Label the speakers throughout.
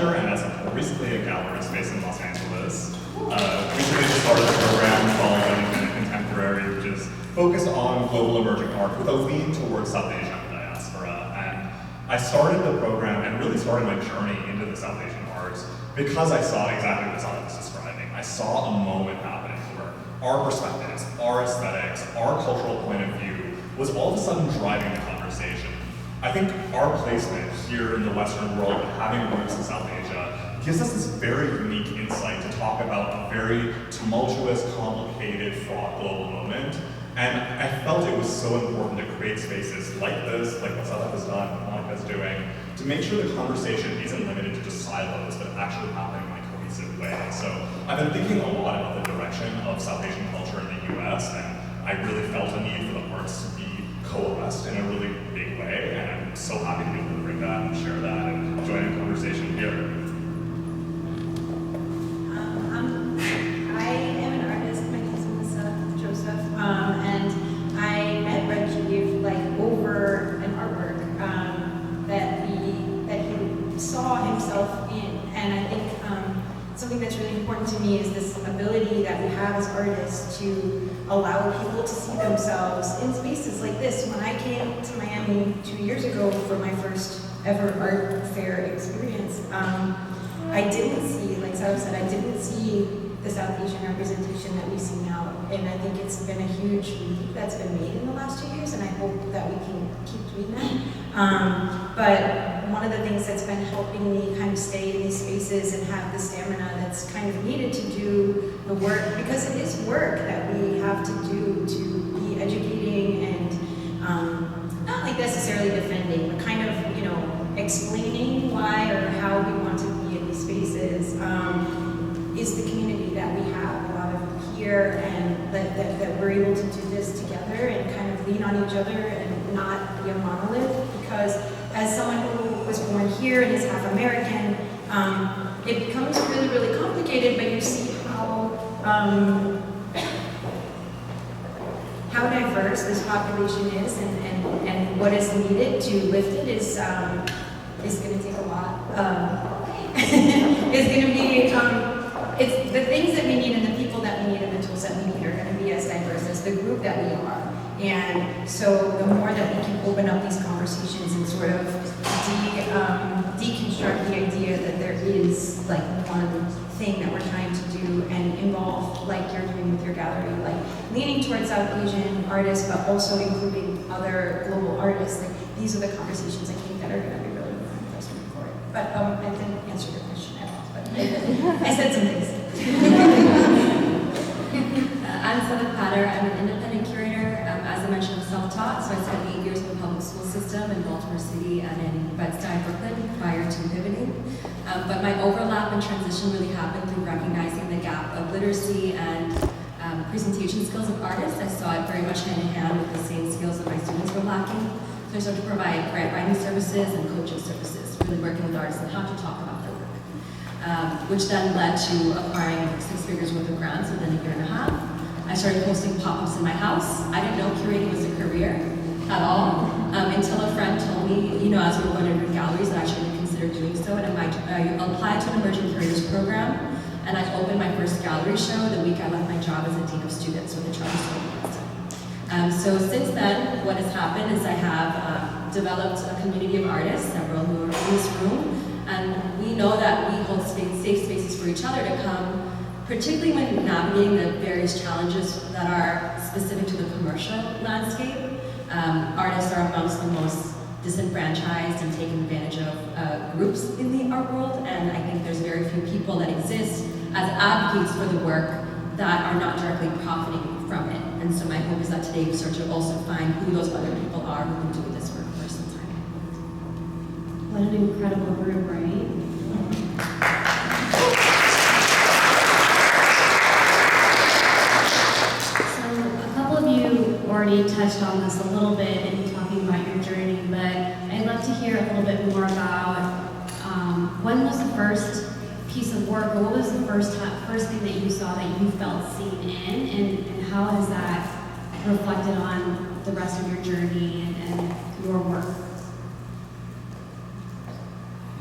Speaker 1: collector and as recently a gallery space in Los Angeles. Recently just started a program called Rajiv Menon Contemporary, which is focused on global emerging art with a lean towards South Asia and diaspora. And I started the program and really started my journey into the South Asian arts because I saw exactly what Sadaf was describing. I saw a moment happening where our perspectives, our aesthetics, our cultural point of view was all of a sudden driving the conversation. I think our placement here in the Western world, having roots in South Asia, gives us this very unique insight to talk about a very tumultuous, complicated, fraught global moment. And I felt it was so important to create spaces like this, like what Sadaf has done, what Monika's doing, to make sure the conversation isn't limited to just silos, but actually happening in a cohesive way. So I've been thinking a lot about the direction of South Asian culture in the US, and I really felt a need for the arts to be coalesced in a really big way, and I'm so happy to be able to bring that and share that and join in conversation here.
Speaker 2: I am an artist. My name is Monika Joseph, and I met Rajiv over an artwork that he saw himself in, and I think something that's really important to me is this ability that we have as artists to allow people to see themselves in spaces like this. When I came to Miami 2 years ago for my first ever art fair experience, I didn't see, like Sadaf said, I didn't see the South Asian representation that we see now. And I think it's been a huge leap that's been made in the last 2 years, and I hope that we can keep doing that. But one of the things that's been helping me kind of stay in these spaces and have the stamina that's kind of needed to do the work, because it is work that we have to do to be educating and not like necessarily defending, but kind of, explaining why or how we want to be in these spaces, is the community that we have a lot of here, and that we're able to do this together and kind of lean on each other and not be a monolith. Because as someone who was born here and is half American, it becomes really, really complicated, but you see how diverse this population is, and what is needed to lift it is going to take a lot. It's going to be, it's the things that we need and the people that we need and the tools that we need are going to be as diverse as the group that we are. And so the more that we can open up these conversations and sort of deconstruct the idea that there is like one thing that we're trying to do and involve, like you're doing with your gallery, like leaning towards South Asian artists, but also including other global artists. Like these are the conversations I think that are going to be really important for us moving forward. But I didn't answer your question at all, but I said some things.
Speaker 3: I'm Sadaf Padder. I'm an independent curator. As I mentioned, I'm self-taught, so I spent 8 years in the public school system in Baltimore City and in Bed-Stuy, Brooklyn, prior to pivoting. But my overlap and transition really happened through recognizing the gap of literacy and presentation skills of artists. I saw it very much hand in hand with the same skills that my students were lacking. So I started to provide grant writing services and coaching services, really working with artists on how to talk about their work, which then led to acquiring 6 figures worth of grants within a year and a half. I started posting pop-ups in my house. I didn't know curating was a career at all, until a friend told me, as we were going to galleries, that I should consider doing so. And I applied to an emerging curators program, and I opened my first gallery show the week I left my job as a dean of students with the Charter School. So since then, what has happened is I have developed a community of artists, several who are in this room, and we know that we hold safe spaces for each other to come, particularly when navigating the various challenges that are specific to the commercial landscape. Artists are amongst the most disenfranchised and taken advantage of groups in the art world, and I think there's very few people that exist as advocates for the work that are not directly profiting from it. And so my hope is that today we start to also find who those other people are who can do this work for some time.
Speaker 4: What an incredible group, right? Already touched on this a little bit in talking about your journey, but I'd love to hear a little bit more about when was the first piece of work, or what was the first thing that you saw that you felt seen in, and how has that reflected on the rest of your journey and your work?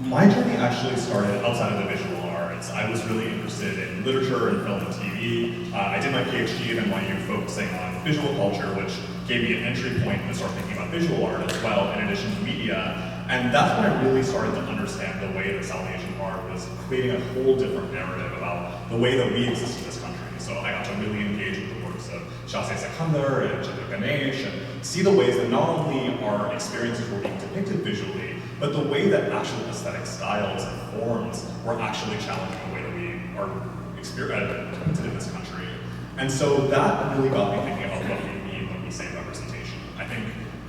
Speaker 1: My journey actually started outside of the visual arts. I was really interested in literature and film and TV. I did my PhD at NYU focusing on visual culture, which gave me an entry point to start thinking about visual art as well, in addition to media. And that's when I really started to understand the way that South Asian art was creating a whole different narrative about the way that we exist in this country. So I got to really engage with the works of Shasya Sekandar and Chandra Ganesh and see the ways that not only our experiences were being depicted visually, but the way that actual aesthetic styles and forms were actually challenging the way that we are depicted in this country. And so that really got me thinking about what we mean when we say representation. I think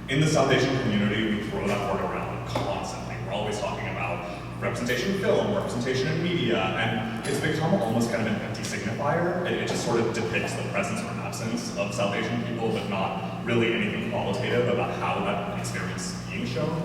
Speaker 1: in the South Asian community, we throw that word around constantly. We're always talking about representation in film, representation in media, and it's become almost kind of an empty signifier. It just sort of depicts the presence or absence of South Asian people, but not really anything qualitative about how that experience is being shown.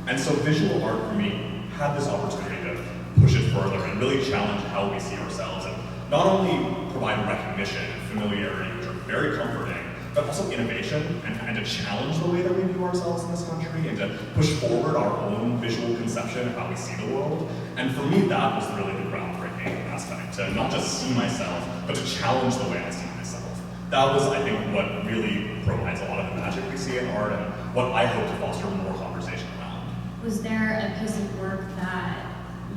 Speaker 1: And so visual art for me had this opportunity to push it further and really challenge how we see ourselves, and not only provide recognition and familiarity, which are very comforting, but also innovation and to challenge the way that we view ourselves in this country and to push forward our own visual conception of how we see the world. And for me, that was really the groundbreaking aspect, to not just see myself, but to challenge the way I see myself. That was, I think, what really provides a lot of the magic we see in art and what I hope to foster more conversation around.
Speaker 4: Was there a piece of work that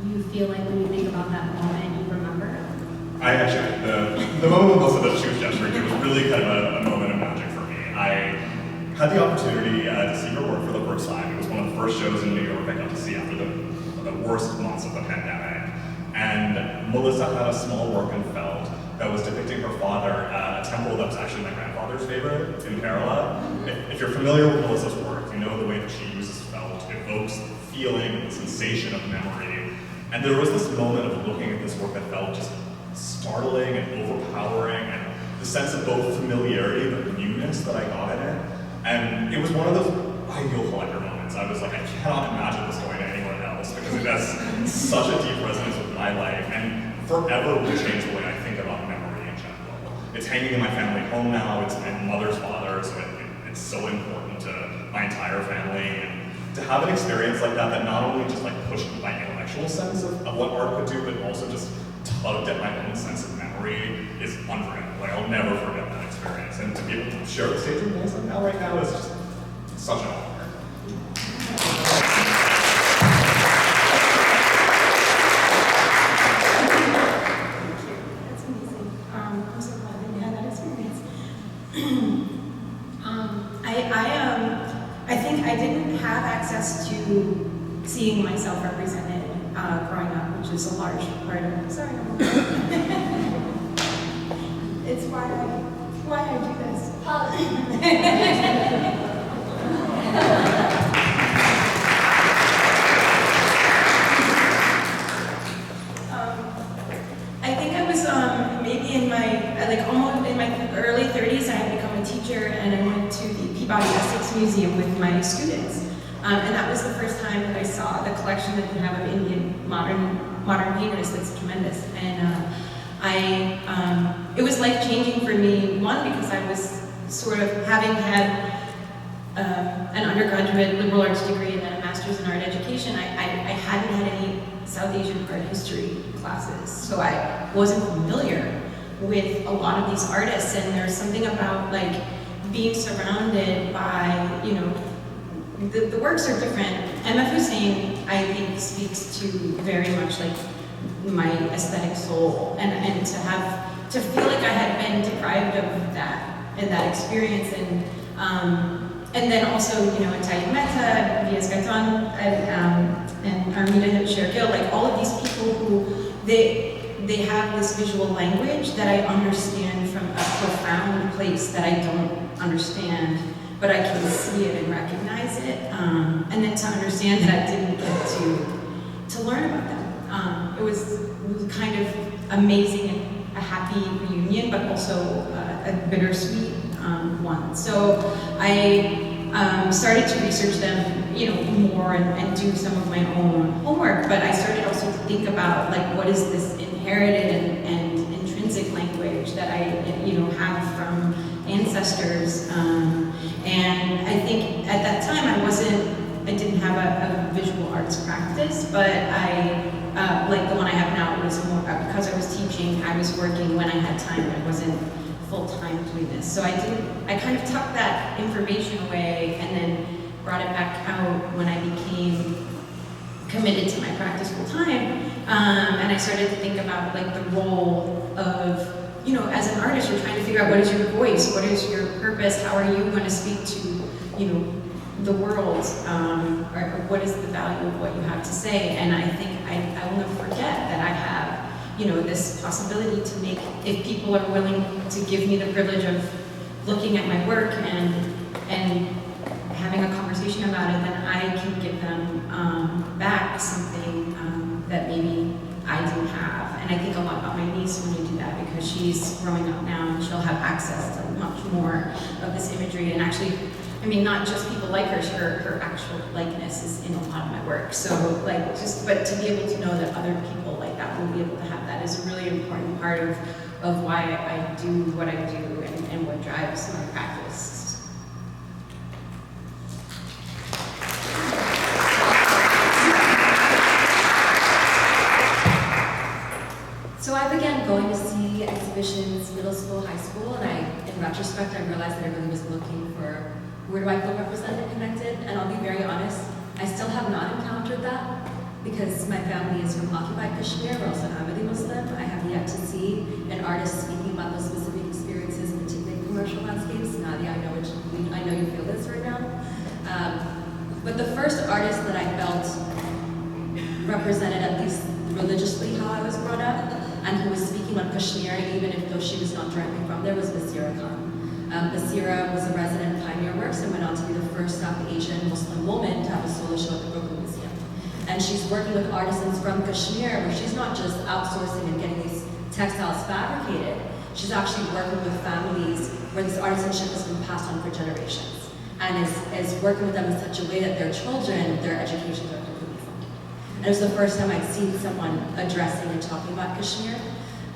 Speaker 4: you feel like when you think about that moment, you remember?
Speaker 1: I actually, the moment with Melissa that she was gesturing to was really kind of a moment of magic for me. I had the opportunity to see her work for the first time. It was one of the first shows in New York I got to see after the worst months of the pandemic. And Melissa had a small work in felt that was depicting her father at a temple that was actually my grandfather's favorite in Kerala. If you're familiar with Melissa's work, you know the way that she uses felt evokes the feeling and the sensation of memory. And there was this moment of looking at this work that felt just startling and overpowering, and the sense of both familiarity but newness that I got in it. And it was one of those ideal collector moments. I was like, I cannot imagine this going to anyone else because it has such a deep resonance with my life and forever will change the way I think about memory in general. It's hanging in my family home now. It's my mother's father, so it's so important to my entire family. And to have an experience like that not only just like pushed my intellectual sense of what art could do, but also just tugged at my own sense of memory is unreal. Like, I'll never forget that experience. And to be able to share the stage with Melissa right now is just such an honor.
Speaker 2: That's amazing. I'm so glad that you had that experience. I think I didn't have access to seeing myself represented growing up, which is a large part of. Sorry, it's why I do this. I think I was maybe in my almost in my early 30s. I had become a teacher, and I went to the Peabody Essex Museum with my students. And that was the first time that I saw the collection that they have of Indian modern painters. That's tremendous. And it was life-changing for me, one, because I was sort of having had an undergraduate liberal arts degree and then a master's in art education. I hadn't had any South Asian art history classes, so I wasn't familiar with a lot of these artists. And there's something about like being surrounded by, you know, the works are different. M.F. Hussein, I think, speaks to very much like my aesthetic soul, and to feel like I had been deprived of that and that experience, and then also, you know, Tayyip Mehta, V.S. Gaitan, and Armida Shergill, like all of these people who they have this visual language that I understand from a profound place that I don't understand, but I can see it and recognize it, and then to understand that I didn't get to learn about them. It was kind of amazing and a happy reunion, but also a bittersweet one. So I started to research them, you know, more and do some of my own homework, but I started also to think about like what is this inherited and intrinsic language that I, you know, have from ancestors. And I think at that time I wasn't I didn't have a visual arts practice, but I, like the one I have now, was more, because I was teaching, I was working when I had time, I wasn't full-time doing this. So I kind of tucked that information away and then brought it back out when I became committed to my practice full-time. And I started to think about like the role of, you know, as an artist, you're trying to figure out what is your voice, what is your purpose, how are you going to speak to, you know, the world, or what is the value of what you have to say. And I think I will never forget that I have, you know, this possibility to make, if people are willing to give me the privilege of looking at my work and having a conversation about it, then I can give them back something that maybe I didn't have. And I think a lot about my niece when you do that, because she's growing up now and she'll have access to much more of this imagery. And actually, I mean, not just people like her actual likeness is in a lot of my work. So like, but to be able to know that other people like that will be able to have that is a really important part of why I do what I do and what drives my practice.
Speaker 3: So I began going to see exhibitions middle school, high school, and in retrospect, I realized that I really was looking for where do I feel represented and connected. And I'll be very honest, I still have not encountered that because my family is from occupied Kashmir. We're also Ahmadi Muslim. I have yet to see an artist speaking about those specific experiences, particularly commercial landscapes. Nadia, I know you feel this right now. But the first artist that I felt represented, at least religiously, how I was brought up, and who was speaking on Kashmir, even if though she was not directly from there, was Basira Khan. Basira was a resident of Pioneer Works and went on to be the first South Asian Muslim woman to have a solo show at the Brooklyn Museum. And she's working with artisans from Kashmir, where she's not just outsourcing and getting these textiles fabricated, she's actually working with families where this artisanship has been passed on for generations, and is working with them in such a way that their children, their educations are completely funded. And it was the first time I'd seen someone addressing and talking about Kashmir.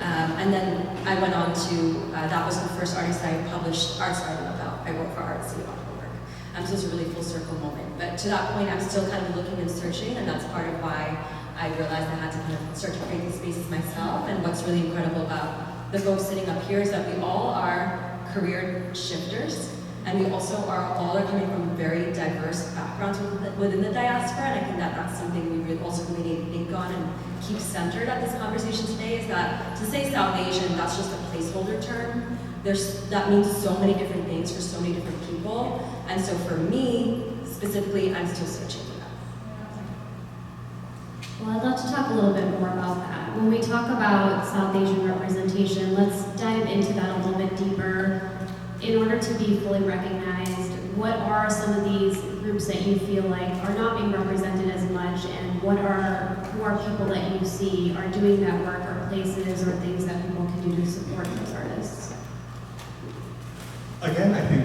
Speaker 3: And then I went on to, that was the first artist I published arts writing about. I wrote for Artsy about her work. So it was a really full circle moment. But to that point, I'm still kind of looking and searching, and that's part of why I realized I had to kind of start to create these spaces myself. And what's really incredible about the folks sitting up here is that we all are career shifters, and we also all are coming from very diverse backgrounds within the diaspora, and I think that that's something we really also really need to think on and keep centered at this conversation today, is that to say South Asian, that's just a placeholder term. That means so many different things for so many different people, and so for me, specifically, I'm still searching for that.
Speaker 4: Well, I'd love to talk a little bit more about that. When we talk about South Asian representation, let's dive into that a little bit deeper. In order to be fully recognized, what are some of these groups that you feel like are not being represented as much, and who are people that you see are doing that work, or places or things that people can do to support those artists?
Speaker 1: Again, I think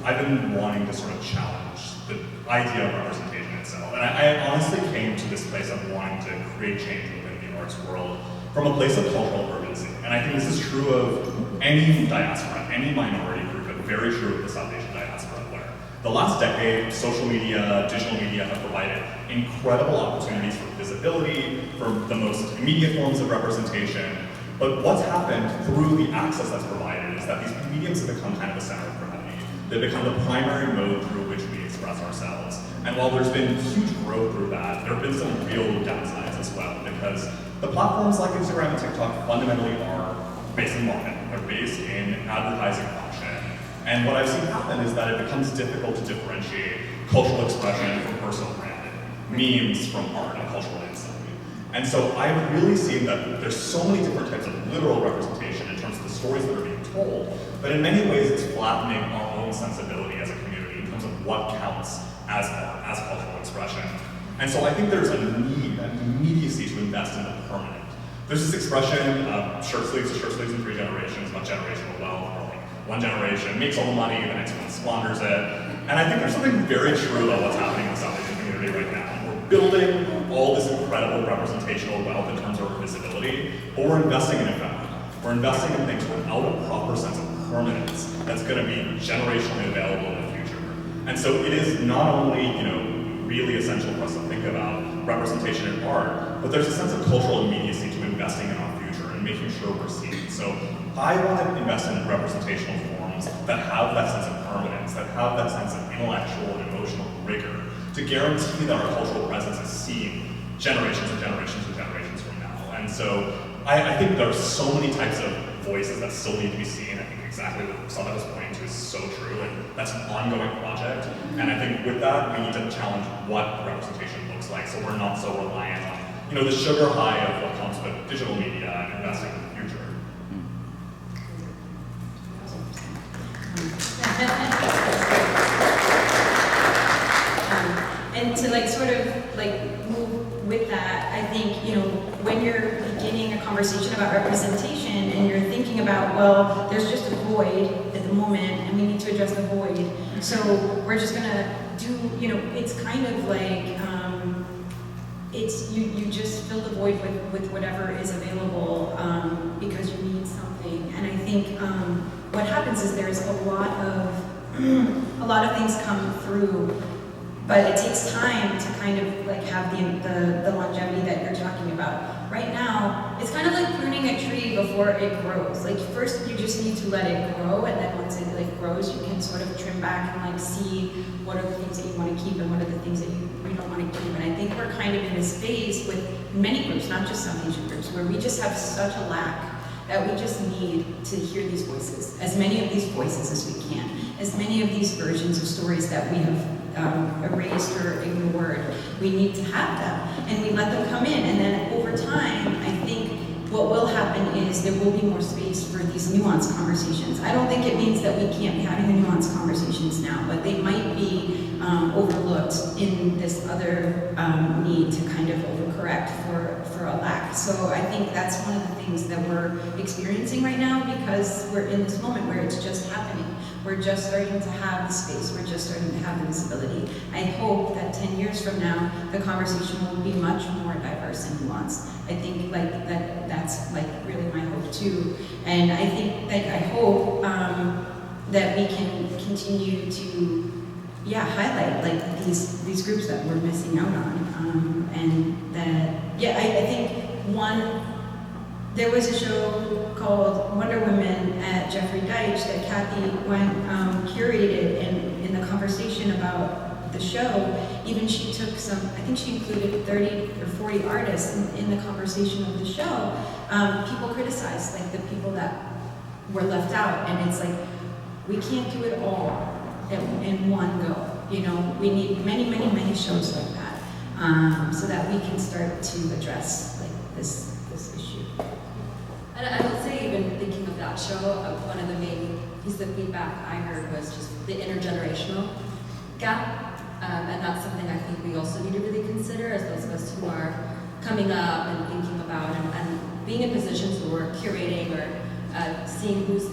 Speaker 1: I've been wanting to sort of challenge the idea of representation itself. And I honestly came to this place of wanting to create change within the arts world from a place of cultural urgency. And I think this is true of any diaspora, any minority group, but very true of the South Asian diaspora, where the last decade, social media, digital media have provided incredible opportunities for visibility, for the most immediate forms of representation. But what's happened through the access that's provided is that these mediums have become kind of a center of gravity. They've become the primary mode through which we express ourselves. And while there's been huge growth through that, there have been some real downsides as well, because the platforms like Instagram and TikTok fundamentally are based in marketing. They're based in advertising function. And what I've seen happen is that it becomes difficult to differentiate cultural expression from personal branding, memes from art and cultural insight. And so I've really seen that there's so many different types of literal representation in terms of the stories that are being told, but in many ways it's flattening our own sensibility as a community in terms of what counts as art, as cultural expression. And so I think there's a need, an immediacy to invest in the permanent. There's this expression, shirt sleeves in 3 generations, not generational wealth, or like one generation makes all the money, the next one squanders it. And I think there's something very true about what's happening in the South Asian community right now. We're building all this incredible representational wealth in terms of our visibility, but we're investing in ephemeral. We're investing in things without a proper sense of permanence that's going to be generationally available in the future. And so it is not only, really essential for us to think about representation in art, but there's a sense of cultural immediacy to investing in our future and making sure we're seen. So I want to invest in representational forms that have that sense of permanence, that have that sense of intellectual and emotional rigor, to guarantee that our cultural presence is seen generations and generations and generations from now. And so I think there are so many types of voices that still need to be seen. I think exactly what Sadaf is pointing to is so true, and that's an ongoing project. And I think with that, we need to challenge what representation looks like, so we're not so reliant on, the sugar high of what comes with digital media and investing in the future.
Speaker 2: And to sort of move with that, I think, when you're beginning a conversation about representation and you're thinking about, well, there's just a void at the moment and we need to address the void. So we're just gonna do, it's kind of like, it's, you just fill the void with whatever is available because you need something. And I think what happens is there's a lot of things come through, but it takes time to kind of have the longevity that you're talking about. Right now, it's kind of like pruning a tree before it grows. First you just need to let it grow, and then once it grows, you can sort of trim back and see what are the things that you want to keep and what are the things that you don't want to keep. And I think we're kind of in this phase with many groups, not just South Asian groups, where we just have such a lack that we just need to hear these voices, as many of these voices as we can, as many of these versions of stories that we have erased or ignored. We need to have them, and we let them come in, and then over time, I think what will happen is there will be more space for these nuanced conversations. I don't think it means that we can't be having the nuanced conversations now, but they might be overlooked in this other need to kind of overcorrect for a lack. So I think that's one of the things that we're experiencing right now, because we're in this moment where it's just happening. We're just starting to have the space. We're just starting to have the visibility. I hope that 10 years from now, the conversation will be much more diverse and nuanced. I think that's really my hope too. And I think I hope that we can continue to highlight these groups that we're missing out on. And that I think there was a show called Wonder Woman at Jeffrey Deitch that Kathy curated, and in the conversation about the show, even she took I think she included 30 or 40 artists in the conversation of the show. People criticized the people that were left out, and it's we can't do it all in one go. We need many, many, many shows like that, so that we can start to address this issue.
Speaker 3: And I would say, even thinking of that show, one of the main pieces of feedback I heard was just the intergenerational gap. And that's something I think we also need to really consider as those of us who are coming up and thinking about and being in positions where we're curating or seeing who's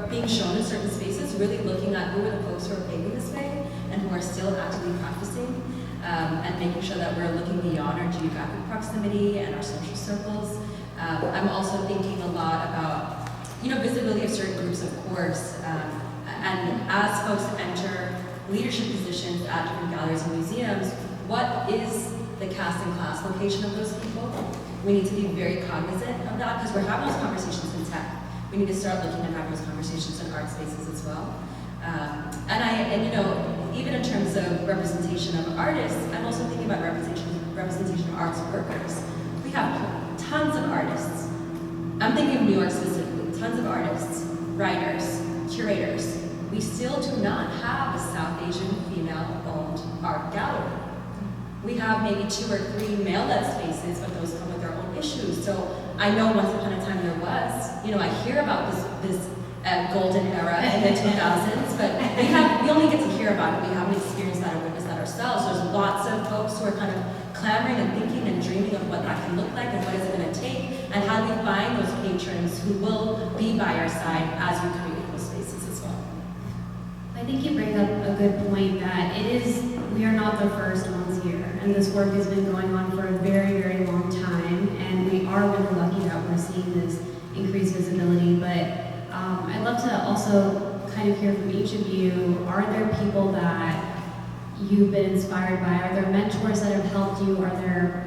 Speaker 3: being shown in certain spaces, really looking at who are the folks who are paving this way and who are still actively practicing, and making sure that we're looking beyond our geographic proximity and our social circles. I'm also thinking a lot about, visibility of certain groups, of course, and as folks enter leadership positions at different galleries and museums, what is the caste and class location of those people? We need to be very cognizant of that, because we're having those conversations in tech. We need to start looking at having those conversations in art spaces as well. Even in terms of representation of artists, I'm also thinking about representation of arts workers. We have tons of artists. I'm thinking of New York specifically, tons of artists, writers, curators. We still do not have a South Asian female-owned art gallery. We have maybe 2 or 3 male-led spaces, but those come with their own issues. So I know once upon a time there was, I hear about this golden era in the 2000s, but we only get to hear about it. We haven't experienced that or witnessed that ourselves. So there's lots of folks who are kind of clamoring and thinking and dreaming of what that can look like and what is it going to take, and how do we find those patrons who will be by our side as we create those spaces as well.
Speaker 4: I think you bring up a good point that we are not the first ones here, and this work has been going on for a very, very long time, and we are really lucky that we're seeing this increased visibility. But I'd love to also kind of hear from each of you, are there people that you've been inspired by? Are there mentors that have helped you? Are there,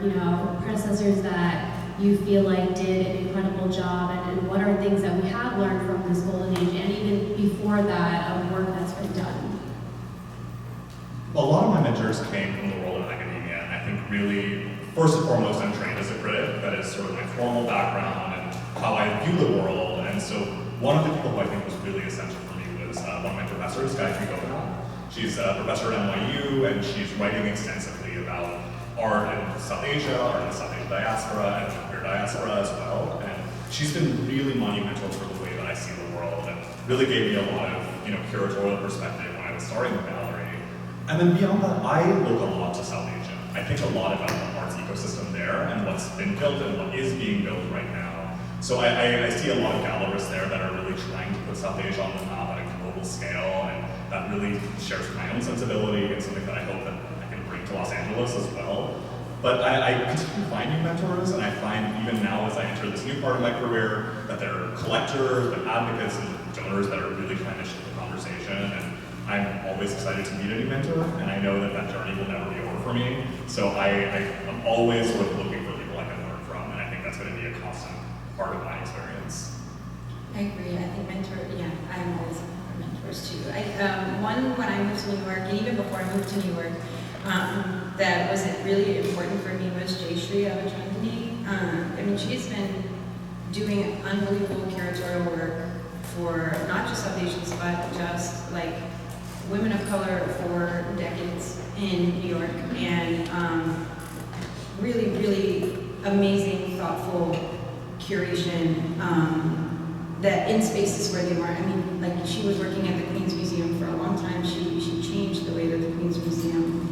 Speaker 4: predecessors that you feel like did an incredible job? And what are things that we have learned from this golden age, and even before that, of work that's been done?
Speaker 1: A lot of my mentors came from the world of academia, and I think really, first and foremost, I'm trained as a critic. That is sort of my formal background and how I view the world. And so one of the people who I think was really essential for me was one of my professors, Gayatri Gopinath. She's a professor at NYU, and she's writing extensively about art in South Asia, art in the South Asian diaspora, and the queer diaspora as well. And she's been really monumental for the way that I see the world, and really gave me a lot of curatorial perspective when I was starting the gallery. And then beyond that, I look a lot to South Asia. I think a lot about the arts ecosystem there and what's been built and what is being built right now. So I see a lot of gallerists there that are really trying to put South Asia on the map at a global scale, and that really shares my own sensibility and something that I hope that I can bring to Los Angeles as well. But I continue to find new mentors, and I find even now as I enter this new part of my career that there are collectors, but advocates, and donors that are really trying to shift the conversation. And I'm always excited to meet a new mentor, and I know that that journey will never be over for me. So I'm always sort of looking for people I can learn from, and I think that's going to be a constant part of my experience.
Speaker 2: I agree. I think I'm always looking for mentors too. One, when I moved to New York, and even before I moved to New York, that was really important for me was Jayshree Avachandani. She's been doing unbelievable curatorial work for not just South Asians, but just like women of color for decades in New York, and really, really amazing, thoughtful curation that in spaces where they weren't. Like she was working at the Queen's Museum for a long time. She changed the way that the Queen's Museum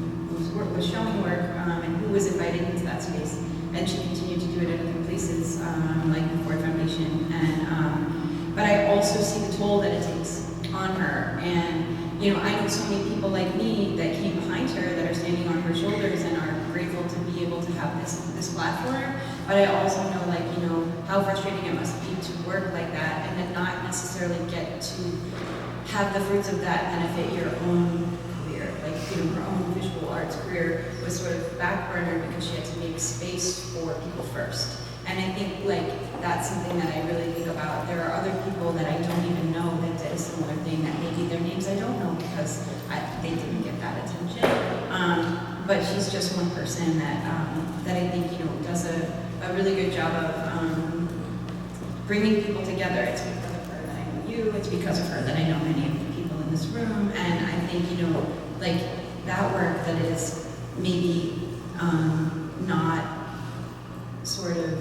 Speaker 2: was showing work and who was invited into that space, and she continued to do it at other places like the Ford Foundation. And but I also see the toll that it takes on her, and I know so many people like me that came behind her that are standing on her shoulders and are grateful to be able to have this platform. But I also know how frustrating it must be to work like that and then not necessarily get to have the fruits of that benefit your own career. Like her own visual arts career was sort of backburnered because she had to make space for people first. And I think that's something that I really think about. There are other people that I don't even know that did a similar thing, that maybe their names I don't know because they didn't get that attention. But she's just one person that I think does a really good job of bringing people together. It's because of her that I know you. It's because of her that I know many of the people in this room. And I think that work that is maybe not sort of,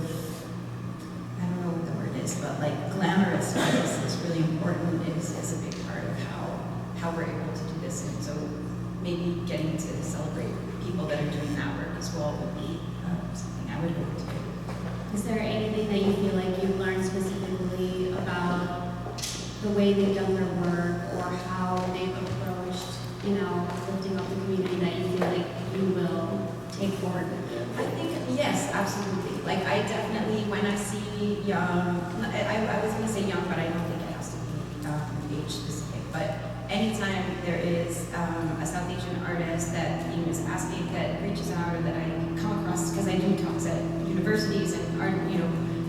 Speaker 2: I don't know what the word is, but glamorous is really important, is a big part of how we're able to do this. And so maybe getting to celebrate people that are doing that work as well would be something I would hope to do.
Speaker 4: Is there anything that you feel like you've learned specifically about the way they've done their work or how they've approached, lifting up the community that you feel like you will take forward with you?
Speaker 2: I think, yes, absolutely. I definitely, when I see young, I was going to say young, but I don't think it has to be age specific, but anytime there is a South Asian artist that is asking, that reaches out, or that I come across, because I do talks at universities and art,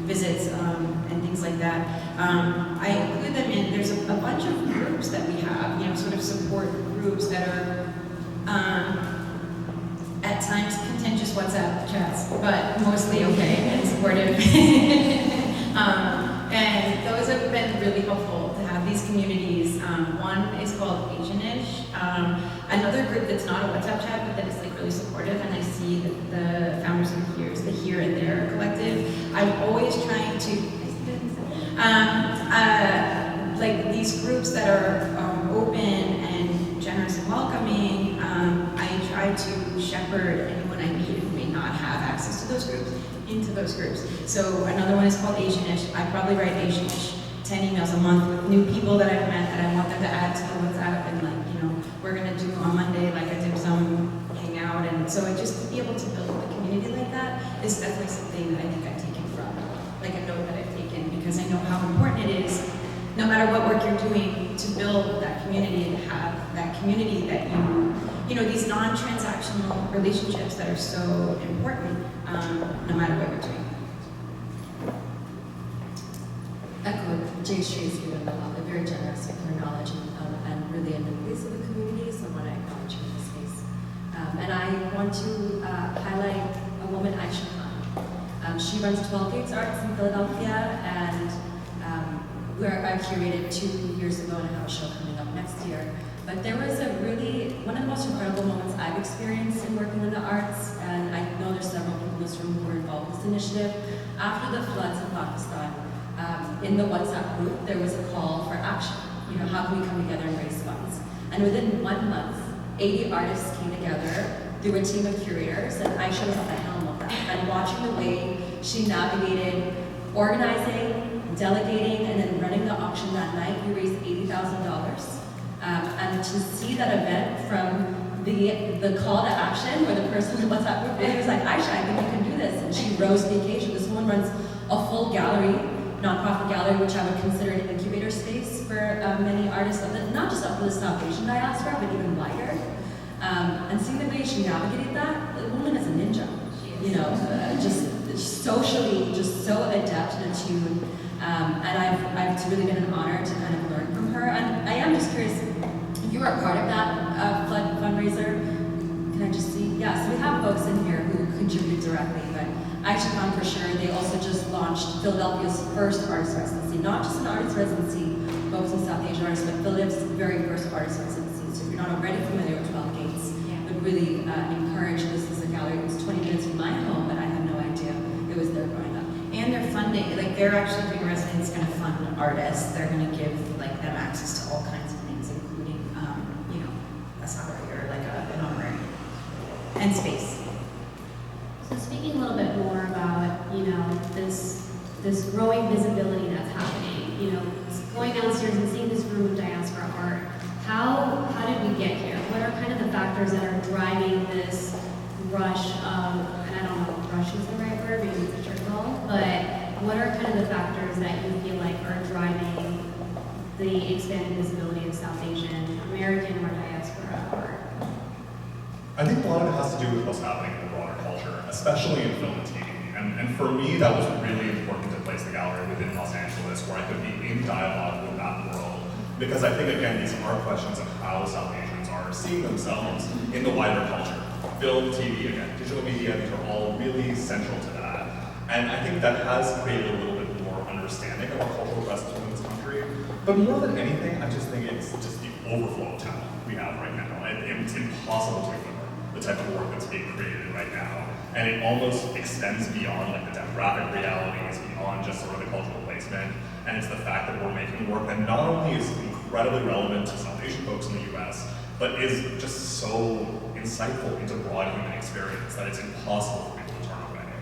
Speaker 2: visits and things like that, I include them in. There's a bunch of groups that we have, sort of support groups that are at times contentious WhatsApp chats, but mostly okay and supportive. And those have been really helpful to have these communities. One is called Asianish. Another group that's not a WhatsApp chat, but that is really supportive, and I see that the founders of the Here and There collective. I'm always trying to, these groups that are open and generous and welcoming. I try to shepherd anyone I meet who may not have access to those groups into those groups. So another one is called Asianish. I probably write Asianish 10 emails a month with new people that I've met that I want them to add to the WhatsApp, and we're gonna do on Monday a dim sum hangout, and so just to be able to build a community like that is definitely something that I think I've taken from, a note that I've taken, because I know how important it is, no matter what work you're doing, to build that community and have that community that you these non-transactional relationships that are so important, no matter what you're doing.
Speaker 3: Echo Jay Street's given a very generous with her knowledge and really in the face of the community, so I want to acknowledge her in this space. And I want to highlight a woman, Aisha Khan. She runs 12 Gates Arts in Philadelphia, and where I curated 2 years ago and I have a show coming up next year. But there was one of the most incredible moments I've experienced in working in the arts, and I know there's several people in this room who were involved in this initiative. After the floods in Pakistan, in the WhatsApp group, there was a call for action. How can we come together and raise funds? And within 1 month, 80 artists came together through a team of curators, and Aisha was at the helm of that. And watching the way she navigated organizing, delegating, and then running the auction that night, we raised $80,000. And to see that event from the call to action, where the person in the WhatsApp group was like, Aisha, I think you can do this. And she rose to the occasion. This woman runs a full gallery, nonprofit gallery, which I would consider an incubator space for many artists, not just of the South Asian diaspora, but even wider. And seeing the way she navigated that, the woman is a ninja. Just socially, just so adept and attuned. And it's really been an honor to kind of learn from her. And I am just curious, if you were a part of that flood fundraiser, can I just see? Yeah, so we have folks in here who contributed directly, but Aisha Khan for sure. They also just launched Philadelphia's first artist residency, not just an artist residency focused on South Asian artists, but Philadelphia's very first artist residency. So if you're not already familiar with 12 Gates, would really encourage, this is a gallery that was 20 minutes from my home, but I had no idea it was there growing up.
Speaker 2: And they're funding, they're actually doing residence, going to fund artists. They're going to give them access to all kinds of things, including a salary or an honorary and space.
Speaker 4: So speaking a little bit more about, this growing visibility that's happening, going downstairs and seeing this room of diaspora art, how did we get here? What are kind of the factors that are driving this rush of, and I don't know if rush is the right word, maybe it's a trickle, but what are kind of the factors that you feel like are driving the expanded visibility of South Asian, American, or diaspora art?
Speaker 1: I think a lot of it has to do with what's happening in the broader culture, especially in film and TV. And for me, that was really important to place the gallery within Los Angeles, where I could be in dialogue with that world. Because I think, again, these are questions of how South Asians are seeing themselves in the wider culture. Film, TV, again, digital media, these are all really central to that. And I think that has created a little bit more understanding of our cultural presence within this country. But more than anything, I just think it's just the overflow of talent we have right now. It's impossible to ignore the type of work that's being created right now. And it almost extends beyond the demographic realities, beyond just sort of the cultural placement. And it's the fact that we're making work that not only is incredibly relevant to South Asian folks in the US, but is just so insightful into broad human experience that it's impossible for people to turn away.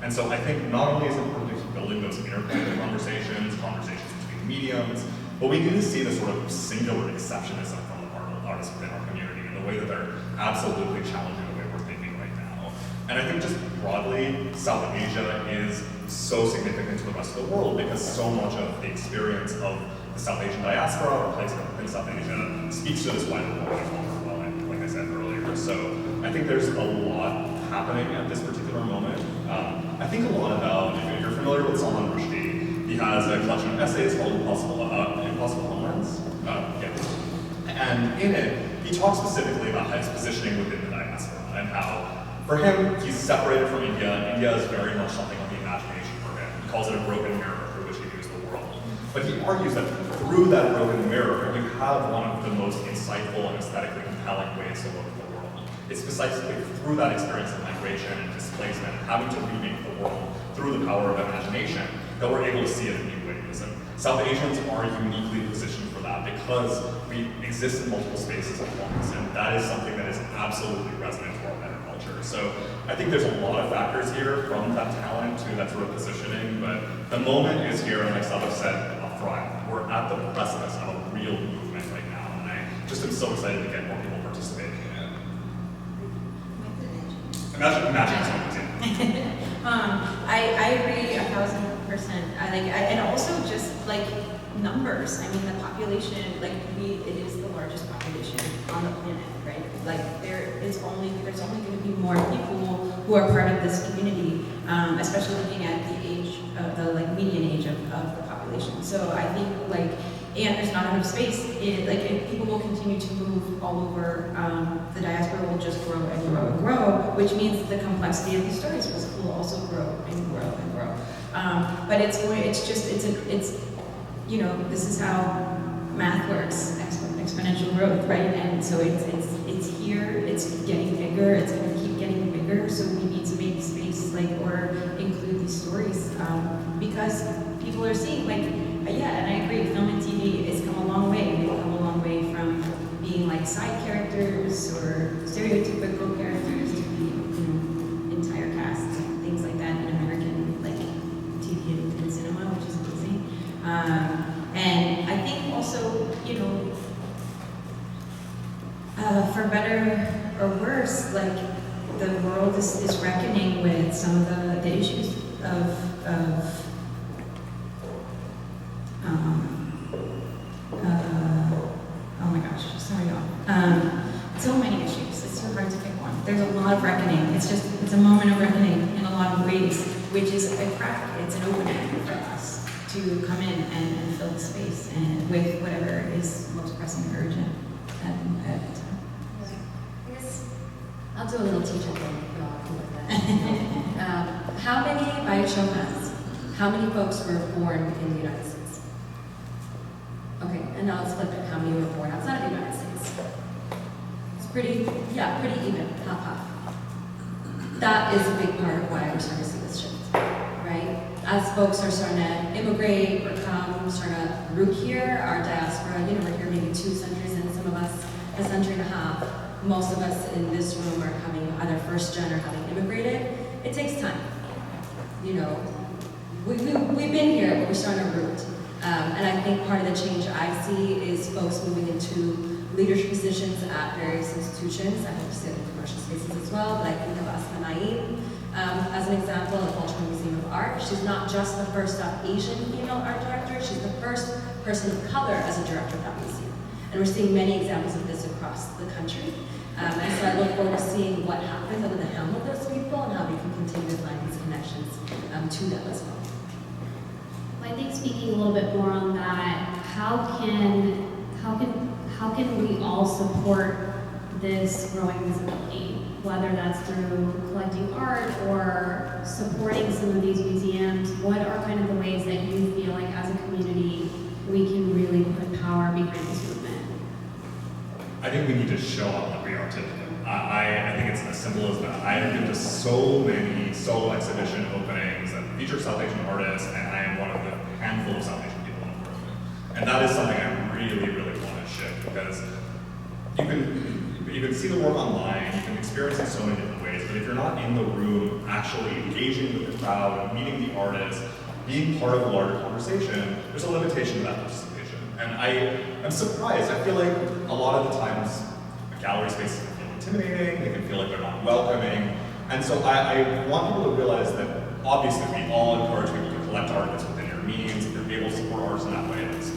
Speaker 1: And so I think not only is it important to keep building those interconnected conversations between mediums, but we need to see the sort of singular exceptionism from the artists within our community in the way that they're absolutely challenging the way we're thinking right now. And I think just broadly, South Asia is so significant to the rest of the world because so much of the experience of the South Asian diaspora or placement within South Asia speaks to this wider global culture, like I said earlier. So I think there's a lot happening at this particular moment. I think a lot about, if you're familiar with Salman Rushdie, he has a collection of essays called Impossible Homelands. And in it, he talks specifically about his positioning within the diaspora and how, for him, he's separated from India. India is very much something of the imagination for him. He calls it a broken mirror through which he views the world. But he argues that through that broken mirror, you have one of the most insightful and aesthetically compelling ways to look at the world. It's precisely through that experience of migration and displacement, and having to remake the world through the power of imagination, that we're able to see it in new ways. And South Asians are uniquely positioned for that because we exist in multiple spaces at once, and that is something that is absolutely resonant to our better culture. So I think there's a lot of factors here, from that talent to that sort of positioning, but the moment is here, and like Sadaf said up front, we're at the precipice of a real movement right now, and I just am so excited to get more people participating in it. Imagine something.
Speaker 2: I agree 1,000%. And also just numbers. I mean, the population, like it is the largest population on the planet, right? Like there's only going to be more people who are part of this community, especially looking at the age, the like median age of the population. So I think like, and there's not enough space. People will continue to move all over. The diaspora will just grow and grow and grow, which means that the complexity of these stories will also grow and grow and grow. But it's this is how math works, exponential growth, right? And so it's here, it's getting bigger, it's going to keep getting bigger. So we need to make space, or include these stories, because people are seeing, and I agree, film and TV has come a long way. They've come a long way from being like side characters or stereotypical characters to being, entire casts, things like that in American TV and cinema, which is amazing. And I think also, for better or worse, the world is reckoning with some of the issues of oh my gosh, sorry y'all. So many issues, it's so hard to pick one. There's a lot of reckoning. It's a moment of reckoning in a lot of ways, which is a crack, it's an opening for us to come in and fill the space and with whatever is most pressing and urgent at the time.
Speaker 3: I guess I'll do a little teacher thing if y'all are cool with that. How many, by a show of hands, how many folks were born in the United States? Okay, and now let's flip it. How many were born outside of the United States? It's pretty even, half. That is a big part of why we're starting to see this shift, right? As folks are starting to immigrate or starting to root here, our diaspora, we're here maybe 2 centuries in, some of us a century and a half. Most of us in this room are coming either first gen or having immigrated. It takes time. We've been here, but we're starting to root. And I think part of the change I see is folks moving into leadership positions at various institutions. I hope to see it in commercial spaces as well, but I think of Asma Naeem as an example at the Baltimore Museum of Art. She's not just the first Asian female art director, she's the first person of color as a director of that museum. And we're seeing many examples of this across the country. And so I look forward to seeing what happens under the helm of those people and how we can continue to find these connections to them as well.
Speaker 4: I think speaking a little bit more on that, how can we all support this growing visibility, whether that's through collecting art or supporting some of these museums? What are kind of the ways that you feel like as a community we can really put power behind this movement?
Speaker 1: I think we need to show up like we are today. I think it's as simple as that. I have been to so many solo exhibition openings that feature South Asian artists, and I am one of the handful of South Asian people in the room. And that is something I really, really want to shift, because you can see the work online, you can experience it in so many different ways, but if you're not in the room actually engaging with the crowd, meeting the artists, being part of a larger conversation, there's a limitation to that participation. And I'm surprised. I feel like a lot of the times gallery spaces can feel intimidating, they can feel like they're not welcoming. And so I want people to realize that obviously we all encourage people to collect art that's within your means. If you're able to support artists in that way, that's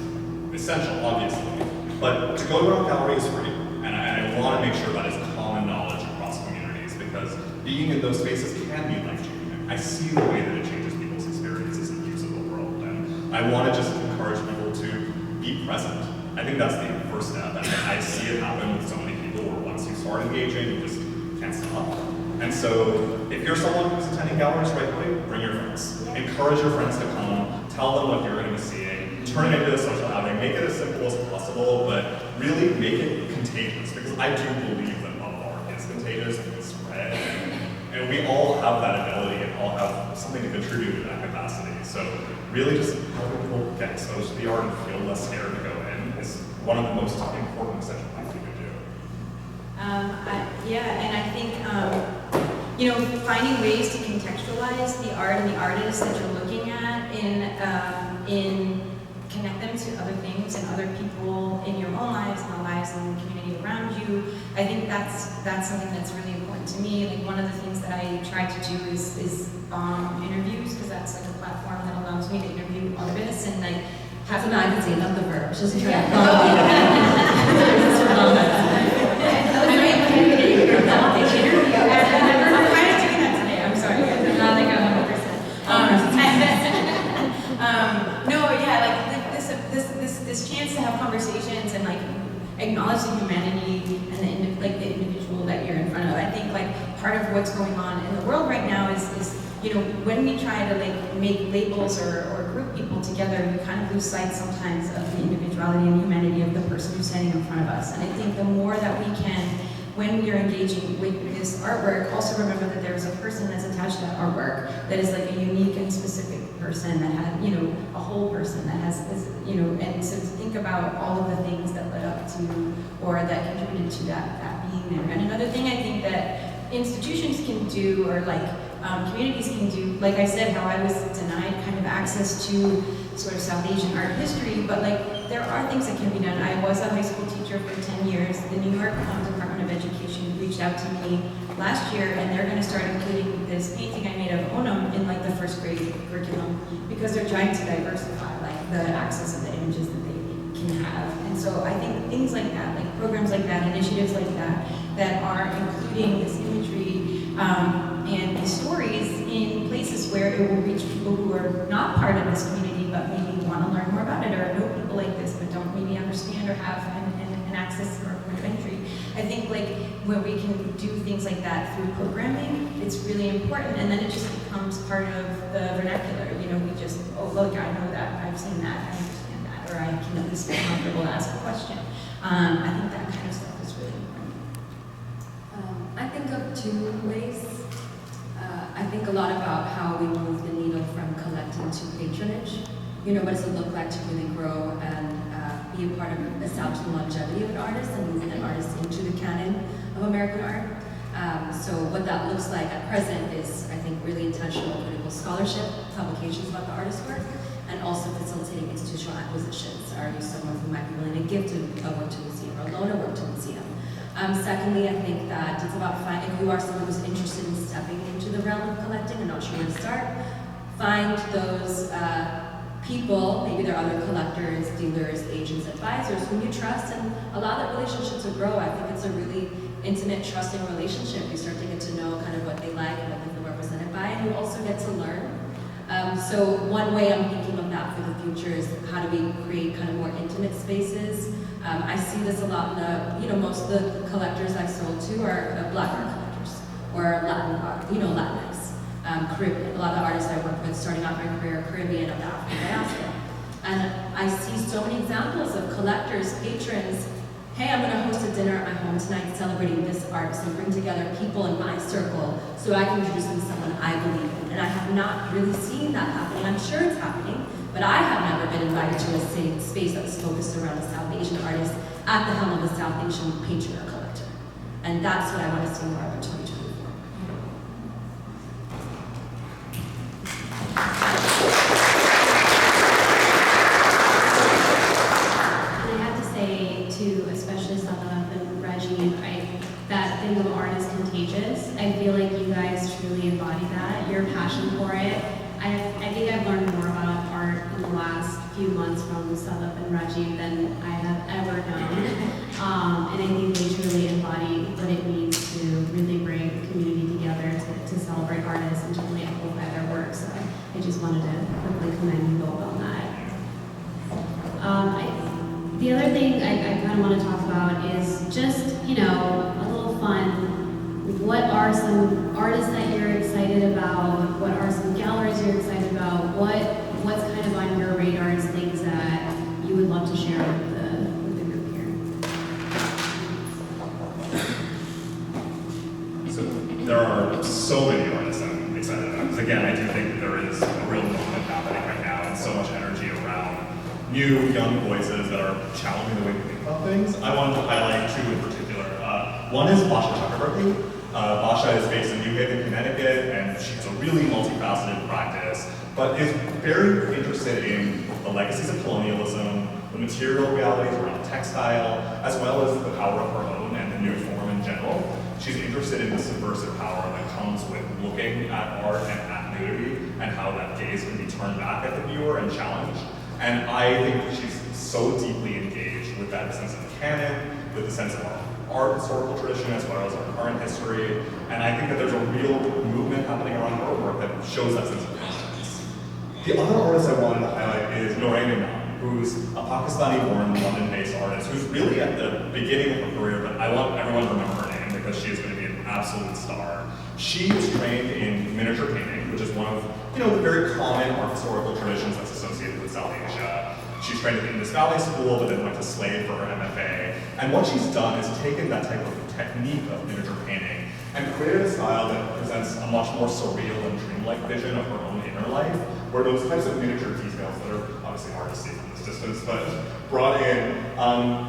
Speaker 1: essential, obviously. But to go to an art gallery is free. And I want to make sure that is common knowledge across communities, because being in those spaces can be life-changing. I see the way that it changes people's experiences and views of the world. And I want to just encourage people to be present. I think that's the first step. And I see it happen with so many people where once you start engaging, you just can't stop. And so if you're someone who's attending galleries regularly, bring your friends. Encourage your friends to come, tell them what you're going to be seeing, turn it into a social outing, make it as simple as possible, but really make it contagious, because I do believe that love of art is contagious and can spread. And we all have that ability and all have something to contribute in that capacity. So really just helping people get exposed to the art and feel less scared to go in is one of the most important essential things we can do.
Speaker 2: And I think, finding ways to contextualize the art and the artists that you're looking at in connect them to other things and other people in your own lives and the lives and the community around you. I think that's something that's really important to me. Like one of the things that I try to do is interviews, because that's like a platform that allows me to interview artists and like
Speaker 3: Has a magazine, not the verb. Just trying
Speaker 2: Yeah.
Speaker 3: to
Speaker 2: I'm kind of doing that today. I'm sorry.
Speaker 3: Not like 100%.
Speaker 2: No, yeah, like this chance to have conversations and like acknowledge the humanity and the individual that you're in front of. I think like part of what's going on in the world right now is when we try to like make labels or group people together, we kind of lose sight sometimes of the individuality and humanity of the person who's standing in front of us. And I think the more that we can, when we are engaging with this artwork, also remember that there is a person that's attached to that artwork that is like a unique and specific person that had, a whole person that has, and so to think about all of the things that led up to or that contributed to that being there. And another thing I think that institutions can do or like communities can do, like I said, how I was denied kind of access to sort of South Asian art history, but like there are things that can be done. I was a high school teacher for 10 years. The New York Department of Education reached out to me last year, and they're going to start including this painting I made of Onam in like the first grade curriculum because they're trying to diversify like the access of the images that they can have. And so I think things like that, like programs like that, initiatives like that, that are including this imagery and these stories in places where it will reach people who are not part of this community but maybe want to learn more about it or know people like this but don't maybe understand or have an access or a point of entry. I think like when we can do things like that through programming, it's really important, and then it just becomes part of the vernacular. We just, oh look, I know that, I've seen that, I understand that, or I can at least feel comfortable to ask a question. I think that kind of stuff is really important.
Speaker 3: I think of two ways. I think a lot about how we move the needle from collecting to patronage. What does it look like to really grow and be a part of establishing longevity of an artist and moving an artist into the canon of American art. So what that looks like at present is, I think, really intentional critical scholarship, publications about the artist's work, and also facilitating institutional acquisitions. Are you someone who might be willing to give a work to a museum or loan a work to a museum? Secondly, I think that it's about if you are someone who's interested in stepping into the realm of collecting and not sure where to start, find those people, maybe they're other collectors, dealers, agents, advisors, whom you trust, and allow that relationship to grow. I think it's a really intimate, trusting relationship. You start to get to know kind of what they like and what they feel represented by, and you also get to learn. So one way I'm thinking of that for the future is how do we create kind of more intimate spaces. I see this a lot in the, most of the collectors I've sold to are Black art collectors or Latin art, Latinx, Caribbean. A lot of the artists I work with starting out my career Caribbean of the African diaspora. And I see so many examples of collectors, patrons, hey, I'm gonna host a dinner at my home tonight celebrating this artist and bring together people in my circle so I can introduce them to someone I believe in. And I have not really seen that happening. I'm sure it's happening, but I have never been invited to a space that was focused around a South Asian artist at the helm of a South Asian patron or collector. And that's what I want to see more of in 2024.
Speaker 4: And I have to say, too, especially Sadaf and Rajiv, that thing of art is contagious. I feel like you guys truly embody that, your passion for it. I think I've learned more about art in the last few months from Sadaf and Rajiv than I have ever known. And I think they truly embody what it means to really bring the community together to celebrate artists and to really amplify their work. So I just wanted to quickly commend you both on that. The other thing I kind of want to talk about is just, a little fun. What are some artists that you're excited about? What are some galleries you're excited about? What's kind of on your radar as things that you would love to share with the group here?
Speaker 1: So there are so many artists I'm excited about. Because again, I do think that there is a real movement happening right now and so much energy around new, young voices that are challenging the way we think about things. I wanted to highlight two in particular. One is Basha Chakrabarti. Basha is based in New Haven, Connecticut, and she has a really multifaceted practice, but is very interested in the legacies of colonialism, the material realities around textile, as well as the power of her own and the new form in general. She's interested in the subversive power that comes with looking at art and at nudity, and how that gaze can be turned back at the viewer and challenged. And I think that she's so deeply engaged with that sense of canon, with the sense of our historical tradition as well as our current history. And I think that there's a real movement happening around her work that shows that sense of conscience. The other artist I wanted to highlight is Monika Sharma Abbas, who's a Pakistani-born, London-based artist who's really at the beginning of her career, but I want everyone to remember her name because she is going to be an absolute star. She was trained in miniature painting, which is one of the very common art historical traditions that's associated with South Asia. She's trained at the Indus Valley School, but then went to Slade for her MFA. And what she's done is taken that type of technique of miniature painting and created a style that presents a much more surreal and dreamlike vision of her own inner life, where those types of miniature details that are obviously hard to see from this distance, but brought in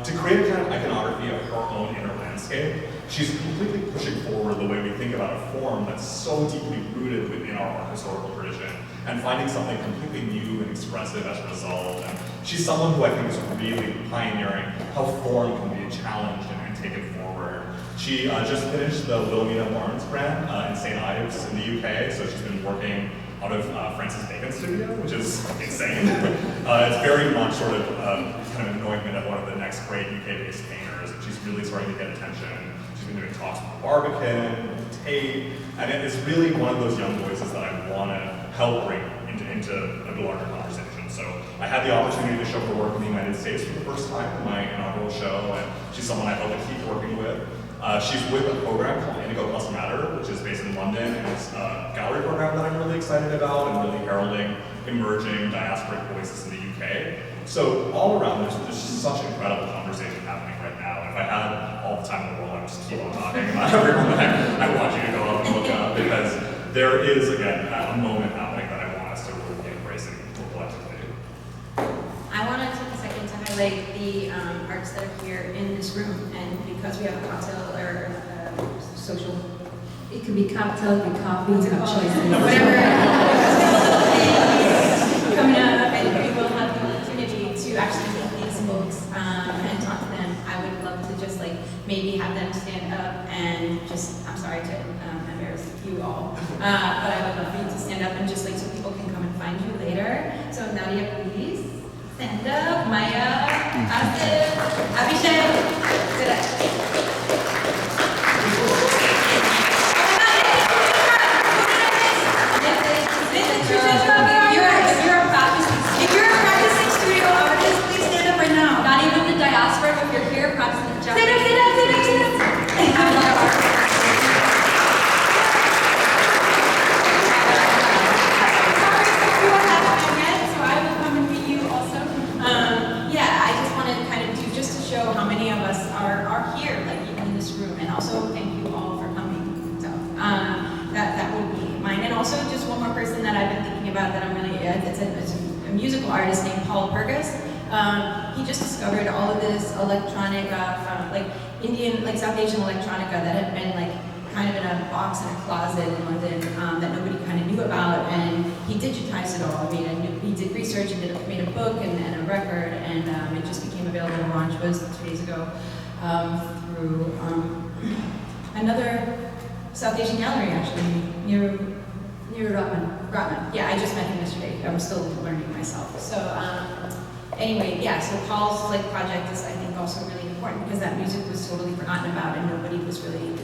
Speaker 1: to create a kind of iconography of her own inner landscape. She's completely pushing forward the way we think about a form that's so deeply rooted within our art historical tradition and finding something completely new and expressive as a result. And she's someone who I think is really pioneering how form can be challenged and taken forward. She just finished the Wilhelmina Barnes grant in St. Ives in the UK, so she's been working out of Francis Bacon's studio, which is insane. It's very much sort of kind of an anointment of one of the next great UK-based painters, and she's really starting to get attention. She's been doing talks with Barbican, with Tate, and it's really one of those young voices that I want to help bring into a larger conversation. So I had the opportunity to show her work in the United States for the first time in my inaugural show, and she's someone I hope to keep working with. She's with a program called Indigo Plus Matter, which is based in London, and it's a gallery program that I'm really excited about and really heralding emerging diasporic voices in the UK. So all around, there's just such incredible conversation happening right now. And if I had all the time in the world, I would just keep on talking about everyone that I want you to go up and look up, because there is, again, a moment happening that I want us to really embrace it collectively.
Speaker 2: I want to take a second to highlight the artists that are here in this room, and because we have a cocktail or social,
Speaker 3: It could be cocktail, it could be coffee, you have choices.
Speaker 2: whatever coming up, and we will have the opportunity to actually meet these folks and talk to them. I would love to just maybe have them stand up and just, I'm sorry to embarrass you all, but I would love for you to stand up and just so people can come and find you later. So Nadia, please stand up. Maya, Asif, Abhishek, sit up. If you're a practicing studio artist, please stand up right now.
Speaker 3: Not even the diaspora, but if you're here practicing the job.
Speaker 2: Stand up, stand up, stand up, stand up.
Speaker 3: Have a lot of art.
Speaker 2: You all haven't met, so I will come and meet you also. Yeah, I just want to kind of do just to show how many of us are here, even in this room, and also thank you all for coming. So that would be mine, and also just one more person that I've been thinking about that I'm really it's a musical artist named Paul Purgas. He just discovered all of this electronic, Indian, South Asian electronica that had been kind of in a box in a closet in London that nobody kind of knew about, and he digitized it all. He did research and made a book and a record, and it just became available. Launch was 2 days ago through another South Asian gallery, actually, near Rotman. Yeah, I just met him yesterday. I'm still learning myself. So anyway, yeah, so Paul's project is, I think, also really important because that music was totally forgotten about and nobody was really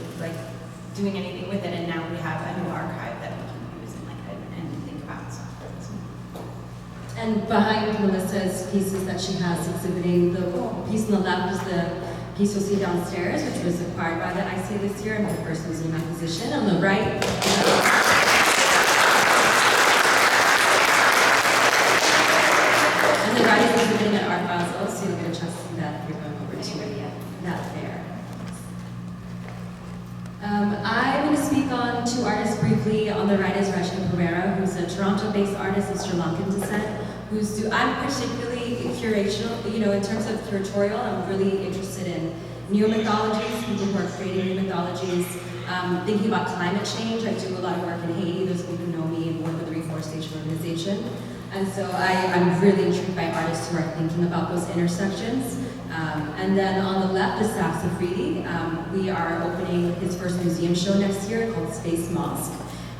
Speaker 2: doing anything with it, and now we have a new archive that we can use and think about. So.
Speaker 3: And behind Melissa's pieces that she has exhibiting, the piece on the left is the piece you'll see downstairs, which was acquired by the ICA this year, and the first museum acquisition. On the right, is exhibiting at Art Basel, so you'll get a chance to see that if you're going over to that fair. I'm going to speak on two artists briefly. On the right is Rajiv Menon, who's a Toronto-based artist of Sri Lankan descent, I'm particularly curatorial, in terms of curatorial, I'm really interested in neo-mythologies, people who are creating new mythologies, thinking about climate change. I do a lot of work in Haiti, those of you who know me, and work with the Reforestation Organization. And so I'm really intrigued by artists who are thinking about those intersections. And then on the left is Sadaf Padder. We are opening his first museum show next year called Space Mosque.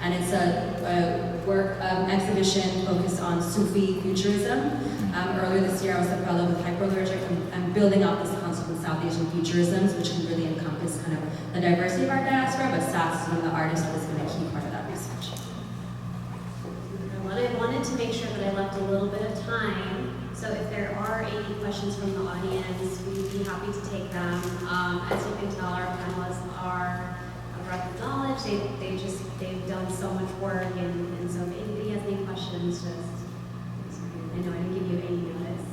Speaker 3: and it's a work exhibition focused on Sufi futurism. Earlier this year, I was a fellow with Hyperallergic and building up this concept of South Asian futurisms, which can really encompass kind of the diversity of our diaspora, but Sats is one of the artists that has been a key part of that research.
Speaker 4: I wanted to make sure that I left a little bit of time, so if there are any questions from the audience, we'd be happy to take them. As you can tell, our panelists are a breadth of knowledge. They've done so much work, and so if anybody has any questions, I know I didn't give you any notice.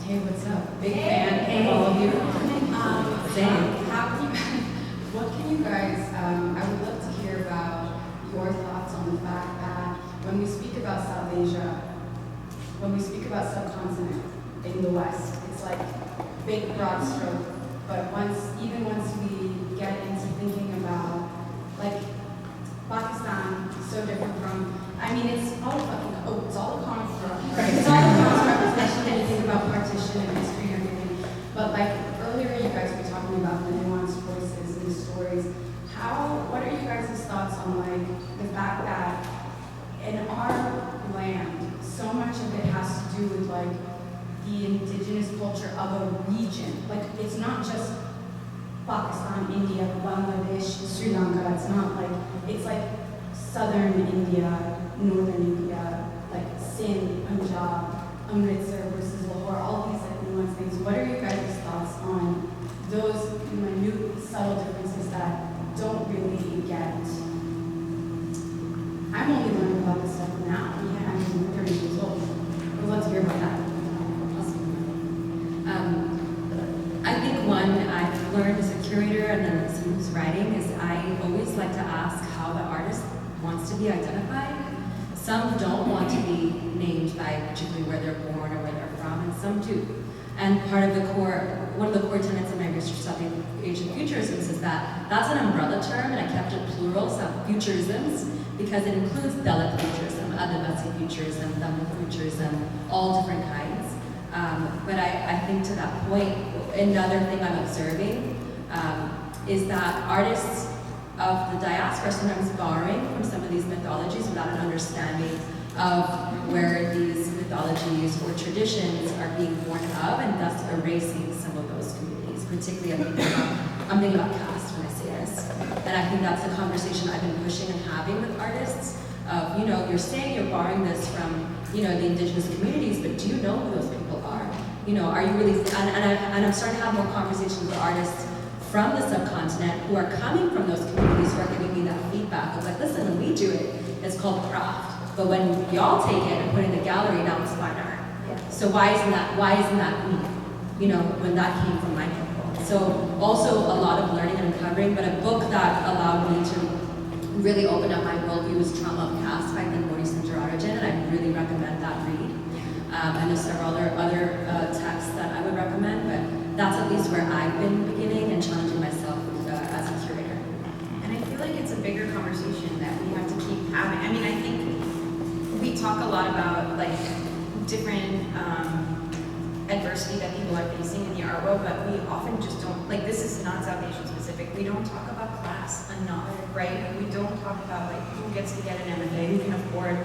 Speaker 5: Hey, what's up? Big
Speaker 2: Hey.
Speaker 5: fan. Hey, all of you.
Speaker 3: Same.
Speaker 5: How can you, what can you guys, I would love to hear about your thoughts on the fact that when we speak about South Asia, when we speak about subcontinent in the West, it's like big broad stroke, but even once we get into thinking about, like, Pakistan, so different from, I mean, it's all it's all a construct, right? It's all a construct, especially when you think about partition and history and everything. But like earlier, you guys were talking about the nuanced voices and the stories. What are you guys' thoughts on like the fact that in our land, so much of it has to do with like the indigenous culture of a region. Like it's not just Pakistan, India, Bangladesh, Sri Lanka. It's not like, it's like southern India, northern India, like Sindh, Punjab, Amritsar versus Lahore, all these like nuanced things. What are you guys' thoughts on those minute, subtle differences that don't really get? I'm only learning about this stuff now. Yeah, I'm 30 years old. I would love to hear about that.
Speaker 3: I think one I've learned as a curator and then as someone who's writing is I always like to ask how the artist wants to be identified. Some don't want to be named by particularly where they're born or where they're from, and some do. And one of the core tenets of my research South Asian futurisms is that that's an umbrella term, and I kept it plural, South futurisms, because it includes Dalit futurism, Adivasi futurism, Tamil futurism, all different kinds. But I think to that point, another thing I'm observing is that artists of the diaspora are sometimes borrowing from some of these mythologies without an understanding of where these mythologies or traditions are being born of, and thus erasing some of those communities. Particularly, I'm thinking about caste when I say this. And I think that's the conversation I've been pushing and having with artists. You're saying you're borrowing this from, the indigenous communities, but do you know who those people are? Are you really, and I'm starting to have more conversations with artists from the subcontinent who are coming from those communities who are giving me that feedback of like, listen, when we do it, it's called craft. But when y'all take it and put it in the gallery, now it's fine art. Yeah. So why isn't that me? When that came from my people. So also a lot of learning and uncovering, but a book that allowed me to really open up my worldview was Trauma of Caste by Modi Sundararajan, and I really recommend that read. And there's several other texts that I would recommend, but that's at least where I've been beginning and challenging myself as a curator.
Speaker 2: And I feel like it's a bigger conversation that we have to keep having. I mean, I think we talk a lot about like different adversity that people are facing in the art world, but we often just don't, like this is not South Asian specific, we don't talk about class enough, right? We don't talk about like who gets to get an MFA, who can afford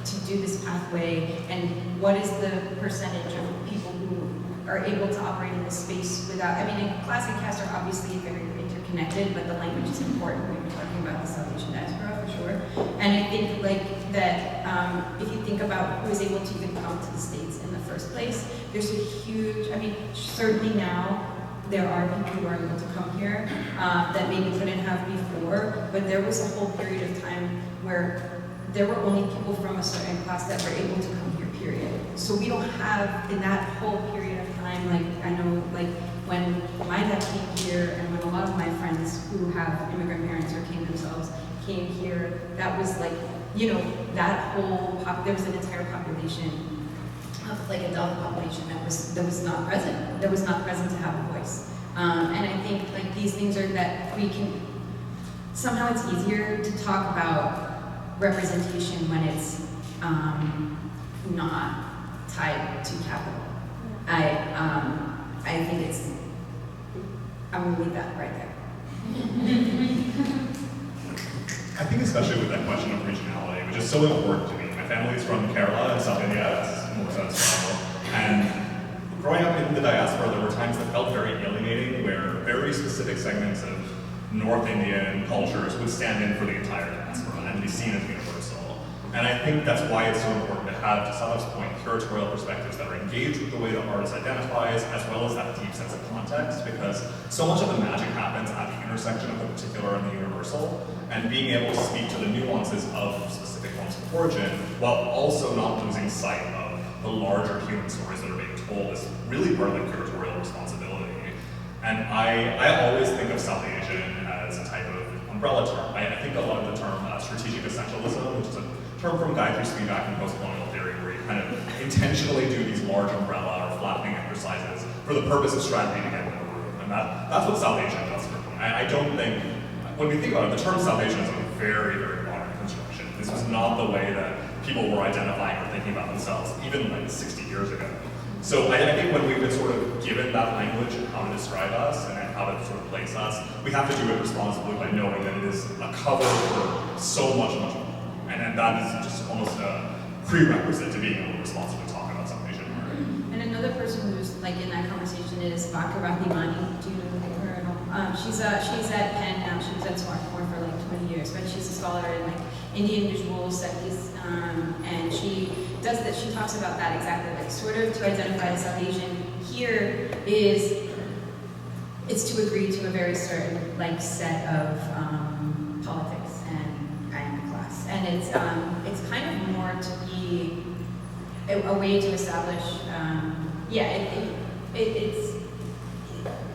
Speaker 2: to do this pathway, and what is the percentage of people who are able to operate in this space without, class and caste are obviously very interconnected, but the language is important when we're talking about the South Asian diaspora for sure. And I think like that if you think about who is able to even come to the States in the first place, there's a huge, certainly now there are people who are able to come here that maybe couldn't have before, but there was a whole period of time where there were only people from a certain class that were able to come here, period. So we don't have, in that whole period of time, I know when my dad came here and when a lot of my friends who have immigrant parents or came themselves came here, that was that whole, there was an entire population of a Dalit population that was not present, to have a voice. And I think these things are that we can, somehow it's easier to talk about representation when it's not tied to capital. I think I'm gonna leave that right there.
Speaker 1: I think especially with that question of regionality, which is so important to me. My family is from Kerala and South India, as more sense travel. And growing up in the diaspora, there were times that felt very alienating, where very specific segments of North Indian cultures would stand in for the entire diaspora and be seen as universal. And I think that's why it's so important to have, to Sadaf's point, curatorial perspectives that are engaged with the way the artist identifies, as well as that deep sense of context, because so much of the magic happens at the intersection of the particular and the universal, and being able to speak to the nuances of specific points of origin, while also not losing sight of the larger human stories that are being told, is really part of the curatorial responsibility. And I always think of South Asian as a type of umbrella term. I think a lot of the term strategic essentialism, which is a term from Gayatri Spivak in post-colonial theory, where you kind of intentionally do these large umbrella or flattening exercises for the purpose of strategy to get in the room. And that's what South Asian does for me. I don't think, when we think about it, the term South Asian is a very, very modern construction. This was not the way that people were identifying or thinking about themselves, even like 60 years ago. So I think when we've been sort of given that language and how to describe us and how to sort of place us, we have to do it responsibly by knowing that it is a cover for so much, much more. And that is just almost a prerequisite to being able to responsibly talk about South Asian art.
Speaker 2: And another person who's like in that conversation is Rajiv Menon. Do you know her at all? She's at Penn now. She was at Swarthmore for like 20 years, but she's a scholar in like Indian visual studies, and she does that. She talks about that exactly, like sort of to identify as South Asian here is it's to agree to a very certain like set of politics and class, and it's kind of more to be a way to establish. It's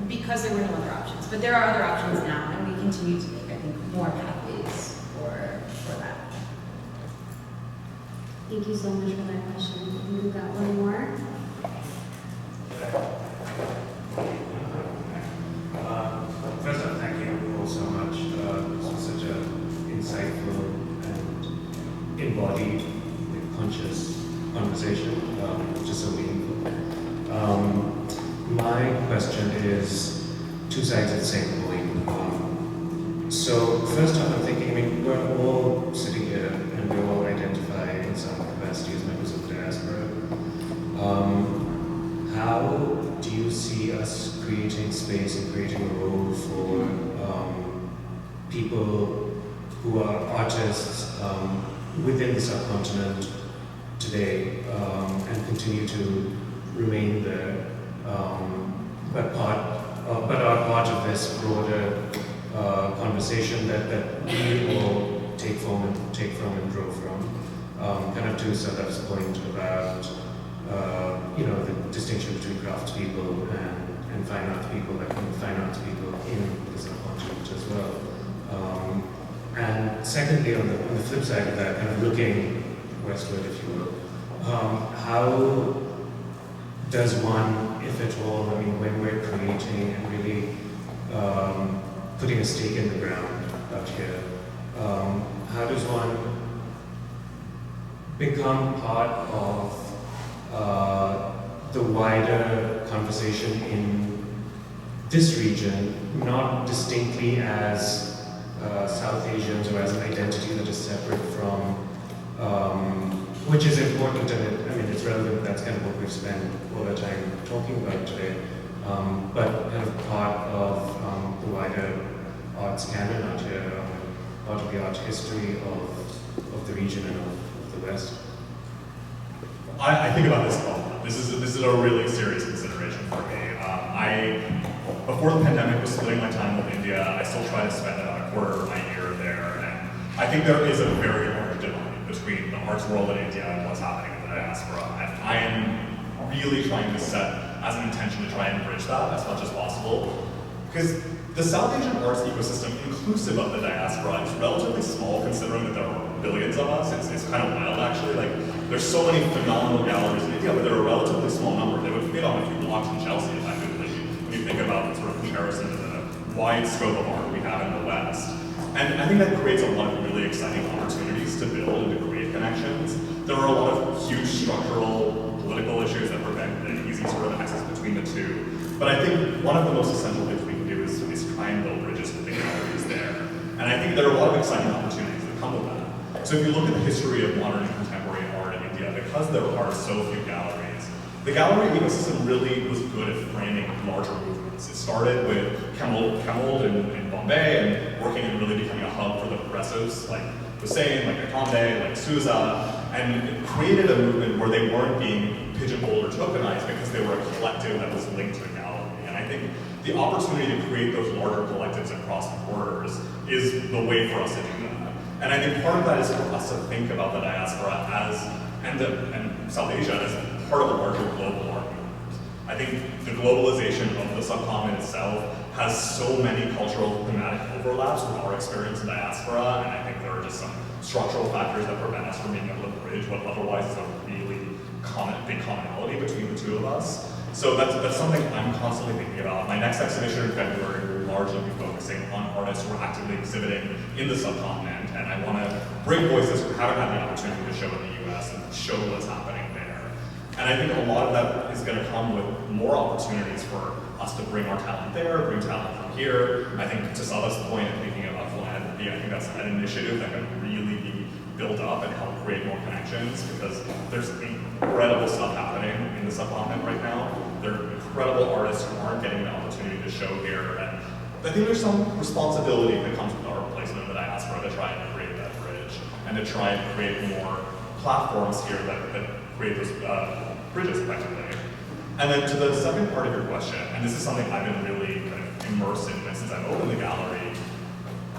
Speaker 2: because there were no other options, but there are other options now, and we continue to make, I think, more pathways for that.
Speaker 4: Thank you so much for that question. We've got one more.
Speaker 6: First off, thank you all so much. This was such an insightful and embodied, conscious conversation, which is so meaningful. My question is two sides of the same coin. So first off, I'm thinking, I mean, we're all sitting here and we all identify in some capacity as members of the diaspora. How do you see us creating space and creating a role for people who are artists within the subcontinent today and continue to remain there, but are part of this broader conversation that we all take from and draw from. Kind of to Sadaf's point about the distinction between craftspeople and fine arts people, like fine arts people in the subcontinent as well. And secondly, on the flip side of that, kind of looking westward, if you will, how does one, if at all, I mean, when we're creating and really putting a stake in the ground out here, how does one become part of the wider conversation in this region, not distinctly as South Asians or as an identity that is separate from, which is important and it's relevant, that's kind of what we've spent all our time talking about today, but kind of part of the wider arts canon out here, part of the art history of the region and of the West.
Speaker 1: I think about this a lot. This is a really serious consideration for me. Before the pandemic was splitting my time with India, I still try to spend about a quarter of my year there, and I think there is a very large divide between the arts world in India and what's happening in the diaspora. And I am really trying to set as an intention to try and bridge that as much as possible, because the South Asian arts ecosystem, inclusive of the diaspora, is relatively small considering that there are billions of us. It's kind of wild, actually. Like, there's so many phenomenal galleries in India, but they're a relatively small number. They would fit on a few blocks in Chelsea, effectively, when you think about the sort of comparison to the wide scope of art we have in the West. And I think that creates a lot of really exciting opportunities to build and to create connections. There are a lot of huge structural, political issues that prevent the easy sort of access between the two. But I think one of the most essential things we can do is try and build bridges with the And there are a lot of exciting opportunities that come with that. So if you look at the history of modern and contemporary art in India, because there are so few galleries, the gallery ecosystem really was good at framing larger movements. It started with Kemal in Bombay and working and really becoming a hub for the progressives like Hussein, like Akande, like Souza, and it created a movement where they weren't being pigeonholed or tokenized because they were a collective that was linked to a gallery. And I think the opportunity to create those larger collectives across borders is the way for us to do that. And I think part of that is for us to think about the diaspora as, and South Asia as part of a larger global art movement. I think the globalization of the subcontinent itself has so many cultural thematic overlaps with our experience in diaspora, and I think there are just some structural factors that prevent us from being able to bridge what otherwise is a really big commonality between the two of us. So that's something I'm constantly thinking about. My next exhibition in February will largely be focusing on artists who are actively exhibiting in the subcontinent, and I want to bring voices who haven't had the opportunity to show in the US and show what's happening there. And I think a lot of that is going to come with more opportunities for us to bring our talent there, bring talent from here. I think to Sadaf's point of thinking about philanthropy, I think that's an initiative that can really be built up and help create more connections, because there's incredible stuff happening in the subcontinent right now. There are incredible artists who aren't getting the opportunity to show here, and I think there's some responsibility that comes with our placement in the diaspora to try and create that bridge, and to try and create more platforms here that create those bridges effectively. And then to the second part of your question, and this is something I've been really kind of immersed in since I've opened the gallery,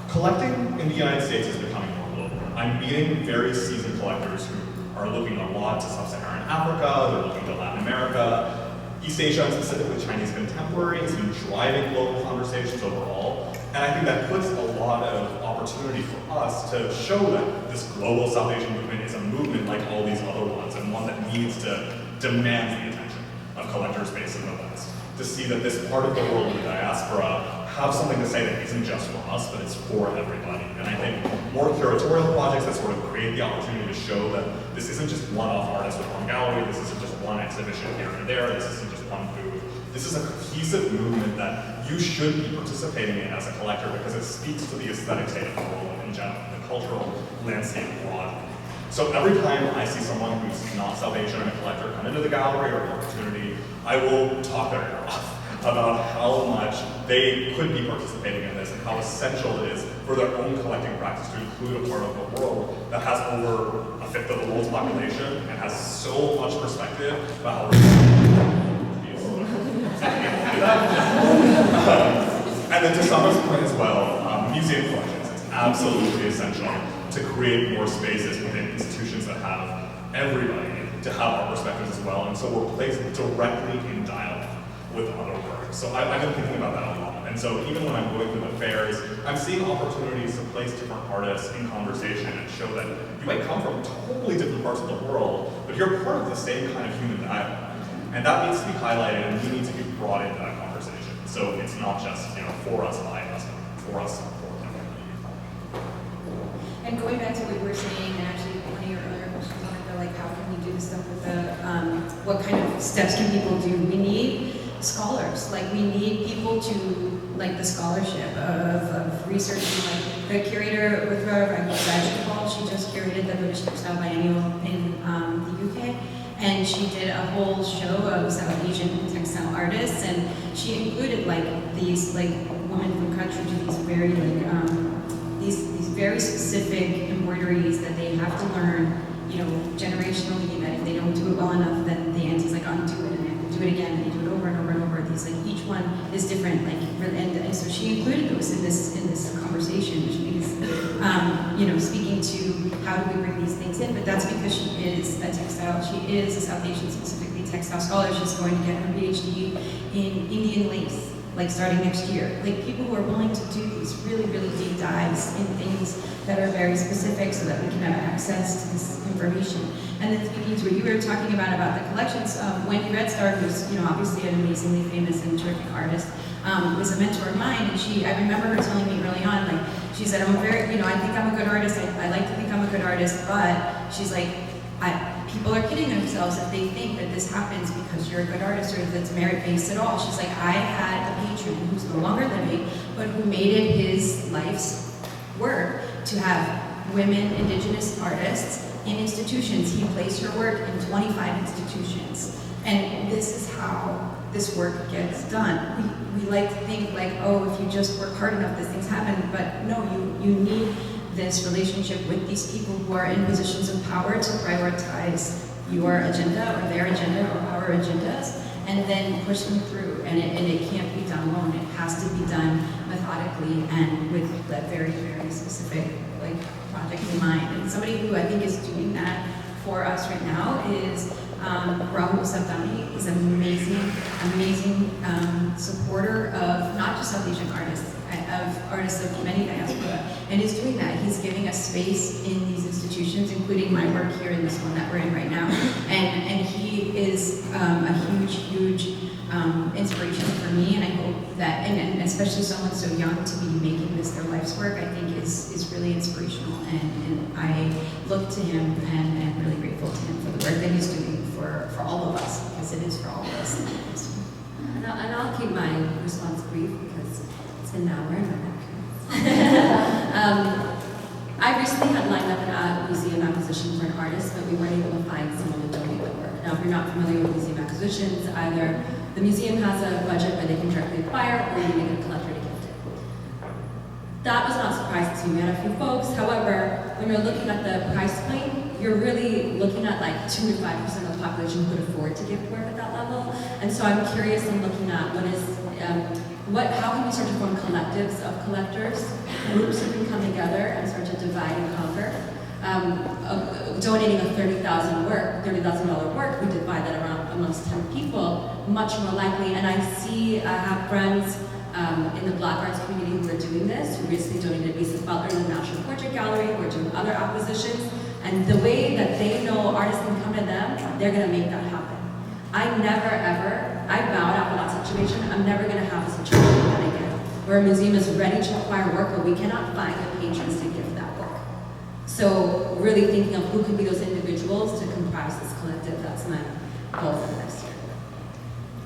Speaker 1: collecting in the United States is becoming more global. I'm meeting very seasoned collectors who are looking a lot to sub-Saharan Africa, they're looking to Latin America. East Asia, and specifically Chinese contemporary, has been driving global conversations overall. And I think that puts a lot of opportunity for us to show that this global South Asian movement is a movement like all these other ones, and one that needs to demand the attention of collectors based in the West. To see that this part of the world, the diaspora, have something to say that isn't just for us, but it's for everybody. And I think more curatorial projects that sort of create the opportunity to show that this isn't just one-off artists with one gallery, this isn't just one exhibition here and there, this isn't just one booth. This is a cohesive movement that you should be participating in as a collector, because it speaks to the aesthetic state of the world in general, the cultural landscape broadly. So every time I see someone who's not South Asian and a collector come into the gallery or an opportunity, I will talk their ear off about how much they could be participating in this and how essential it is for their own collecting practice to include a part of the world that has over a fifth of the world's population and has so much perspective about how and then to Summer's point as well, museum collections. It's absolutely essential to create more spaces within institutions that have everybody to have our perspectives as well, and so we're placed directly in dialogue with other work. So I've been thinking about that a lot. And so even when I'm going through the fairs, I'm seeing opportunities to place different artists in conversation and show that you might come from totally different parts of the world, but you're part of the same kind of human dialogue. And that needs to be highlighted, and we need to be brought into that conversation. So it's not just, for us, by us, but for us, for everybody.
Speaker 2: And going back to what you were saying, and actually one of your earlier questions on it, like how can we do this stuff with the, what kind of steps can people do? We need scholars, like we need people to, like the scholarship of researching, like the curator with Rajiv Menon, she just curated the British Textile Biennial in the UK. And she did a whole show of South Asian textile artists, and she included like these women from country do these very these very specific embroideries that they have to learn, generationally, that if they don't do it well enough, then the auntie's like undo it, and they have to do it again, and they do it over and over and over. These each one is different, and so she included those in this conversation, which means speaking to how do we bring these things in, but that's because she is a South Asian, specifically textile scholar. She's going to get her PhD in Indian lace, starting next year. People who are willing to do these really, really deep dives in things that are very specific so that we can have access to this information. And then speaking to what you were talking about the collections, Wendy Redstar, who's obviously an amazingly famous and terrific artist, was a mentor of mine, and I remember her telling me early on, she said, I'm very, I think I'm a good artist, I like to think I'm a good artist, but she's like, people are kidding themselves if they think that this happens because you're a good artist or if it's merit-based at all. She's like, I had a patron who's no longer living, but who made it his life's work to have women, indigenous artists in institutions. He placed her work in 25 institutions. And this is how this work gets done. We like to think like, oh, if you just work hard enough, these things happen. But no, you need this relationship with these people who are in positions of power to prioritize your agenda or their agenda or our agendas, and then push them through. And it can't be done alone. It has to be done methodically and with that very, very specific project in mind. And somebody who I think is doing that for us right now is Rajiv Menon. He's an amazing supporter of not just South Asian artists, of artists of many diaspora, and is doing that. He's giving us space in these institutions, including my work here in this one that we're in right now. And he is a huge inspiration for me, and I hope that, and especially someone so young to be making this their life's work, I think is really inspirational, and I look to him and am really grateful to him for the work that he's doing for all of us, because it is for all of us.
Speaker 3: And I'll keep my response brief because it's been an hour and I'm not I recently had lined up an museum acquisition for an artist, but we weren't able to find someone to donate the work. Now, if you're not familiar with museum acquisitions, either the museum has a budget where they can directly acquire, or you make a collector to gift it. That was not surprising to me. We had a few folks. However, when you're looking at the price point, you're really looking at like 2 to 5% of the population who could afford to gift work at that level. And so I'm curious in looking at how can we start to form collectives of collectors, groups who can come together and start to divide and conquer. Donating a $30,000 work, we divide that around amongst 10 people, much more likely. And I have friends in the Black arts community who are doing this, who recently donated Basel in the National Portrait Gallery, who are doing other acquisitions. And the way that they know artists can come to them, they're gonna make that happen. I bowed out of that situation. I'm never gonna have a situation that I get, where a museum is ready to acquire work, but we cannot find the patrons to give that work. So really thinking of who could be those individuals to comprise this collective, that's my goal for the next year.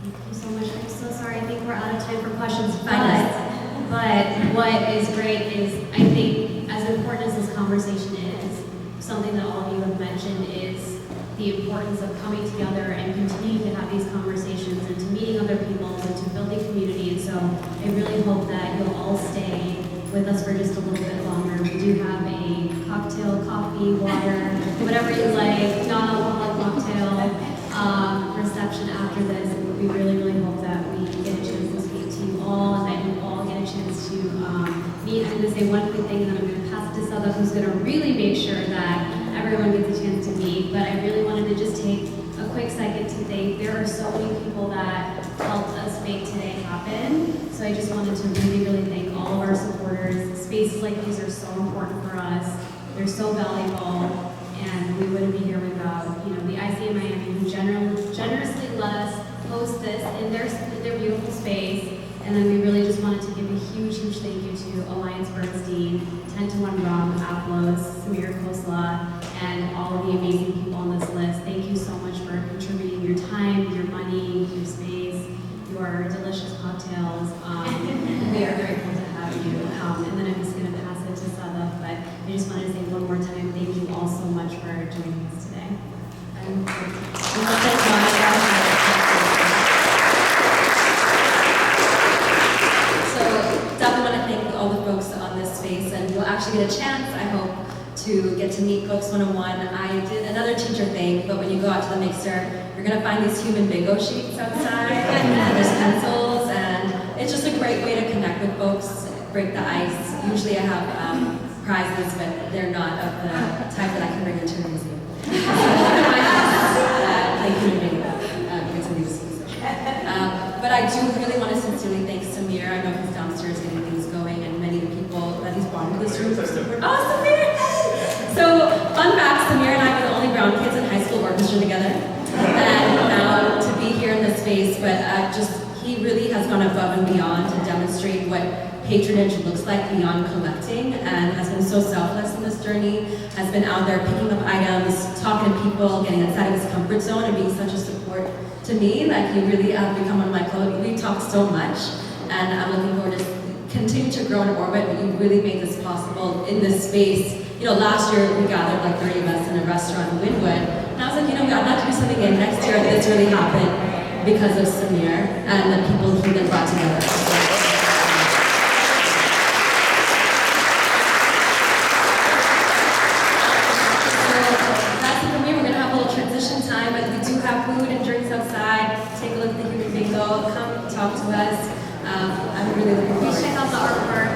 Speaker 4: Thank you so much. I'm so sorry. I think we're out of time for questions.
Speaker 3: Fine.
Speaker 4: But what is great is, I think, as important as this conversation is, something that all of you have mentioned is the importance of coming together and continuing to have these conversations and to meeting other people and to building community. And so I really hope that you'll all stay with us for just a little bit longer. We do have a cocktail, coffee, water, whatever you like, non-alcoholic cocktail reception after this. And we really hope that we get a chance to speak to you all and that you all get a chance to meet. I'm going to say one quick thing, and then I'm going to pass it to Sadaf, who's going to really make sure that everyone gets a chance to meet. But I really wanted to just take a quick second to thank. There are so many people that helped us make today happen. So I just wanted to really thank all of our supporters. Spaces like these are so important for us. They're so valuable, and we wouldn't be here without the ICA Miami, who generously let us host this in their beautiful space. And then we really just wanted to give a huge thank you to Alliance Bernstein, 10 to 1 Rum, Aplos, Samir Khosla, and all of the amazing people on this list. Thank you so much for contributing your time, your money, your space, your delicious cocktails. We are grateful to have you. And then I'm just going to pass it to Sadaf, but I just wanted to say one more time, thank you all so much for joining us today. And
Speaker 3: definitely want to thank all the folks on this space, and you'll actually get a chance, I hope, to get to meet Folks 101. I did another teacher thing, but when you go out to the mixer, you're going to find these human bingo sheets outside, and there's pencils, and it's just a great way to connect with folks, break the ice. Usually I have prizes, but they're not of the type that I can bring into the museum. Thank you, bingo. But I do really want to sincerely thank Samir. I know he's downstairs getting things going, and many of the people that he's brought into this room for support. Oh, Samir! So, fun fact, Samir and I were the only brown kids in high school orchestra together. And to be here in this space, but he really has gone above and beyond to demonstrate what patronage looks like beyond collecting, and has been so selfless in this journey, has been out there picking up items, talking to people, getting outside of his comfort zone, and being such a support to me. Like, you really have become one of my close. We talk so much, and I'm looking forward to continue to grow in orbit, but you really made this possible in this space. You know, last year we gathered like 30 of us in a restaurant in Wynwood, and I was like, you know, I'd like to do something again next year. This really happened because of Samir and the people he then brought together. Transition time, but we do have food and drinks outside. Take a look at the human bingo. Come talk to us. I'm really looking forward.
Speaker 4: Check out the artwork.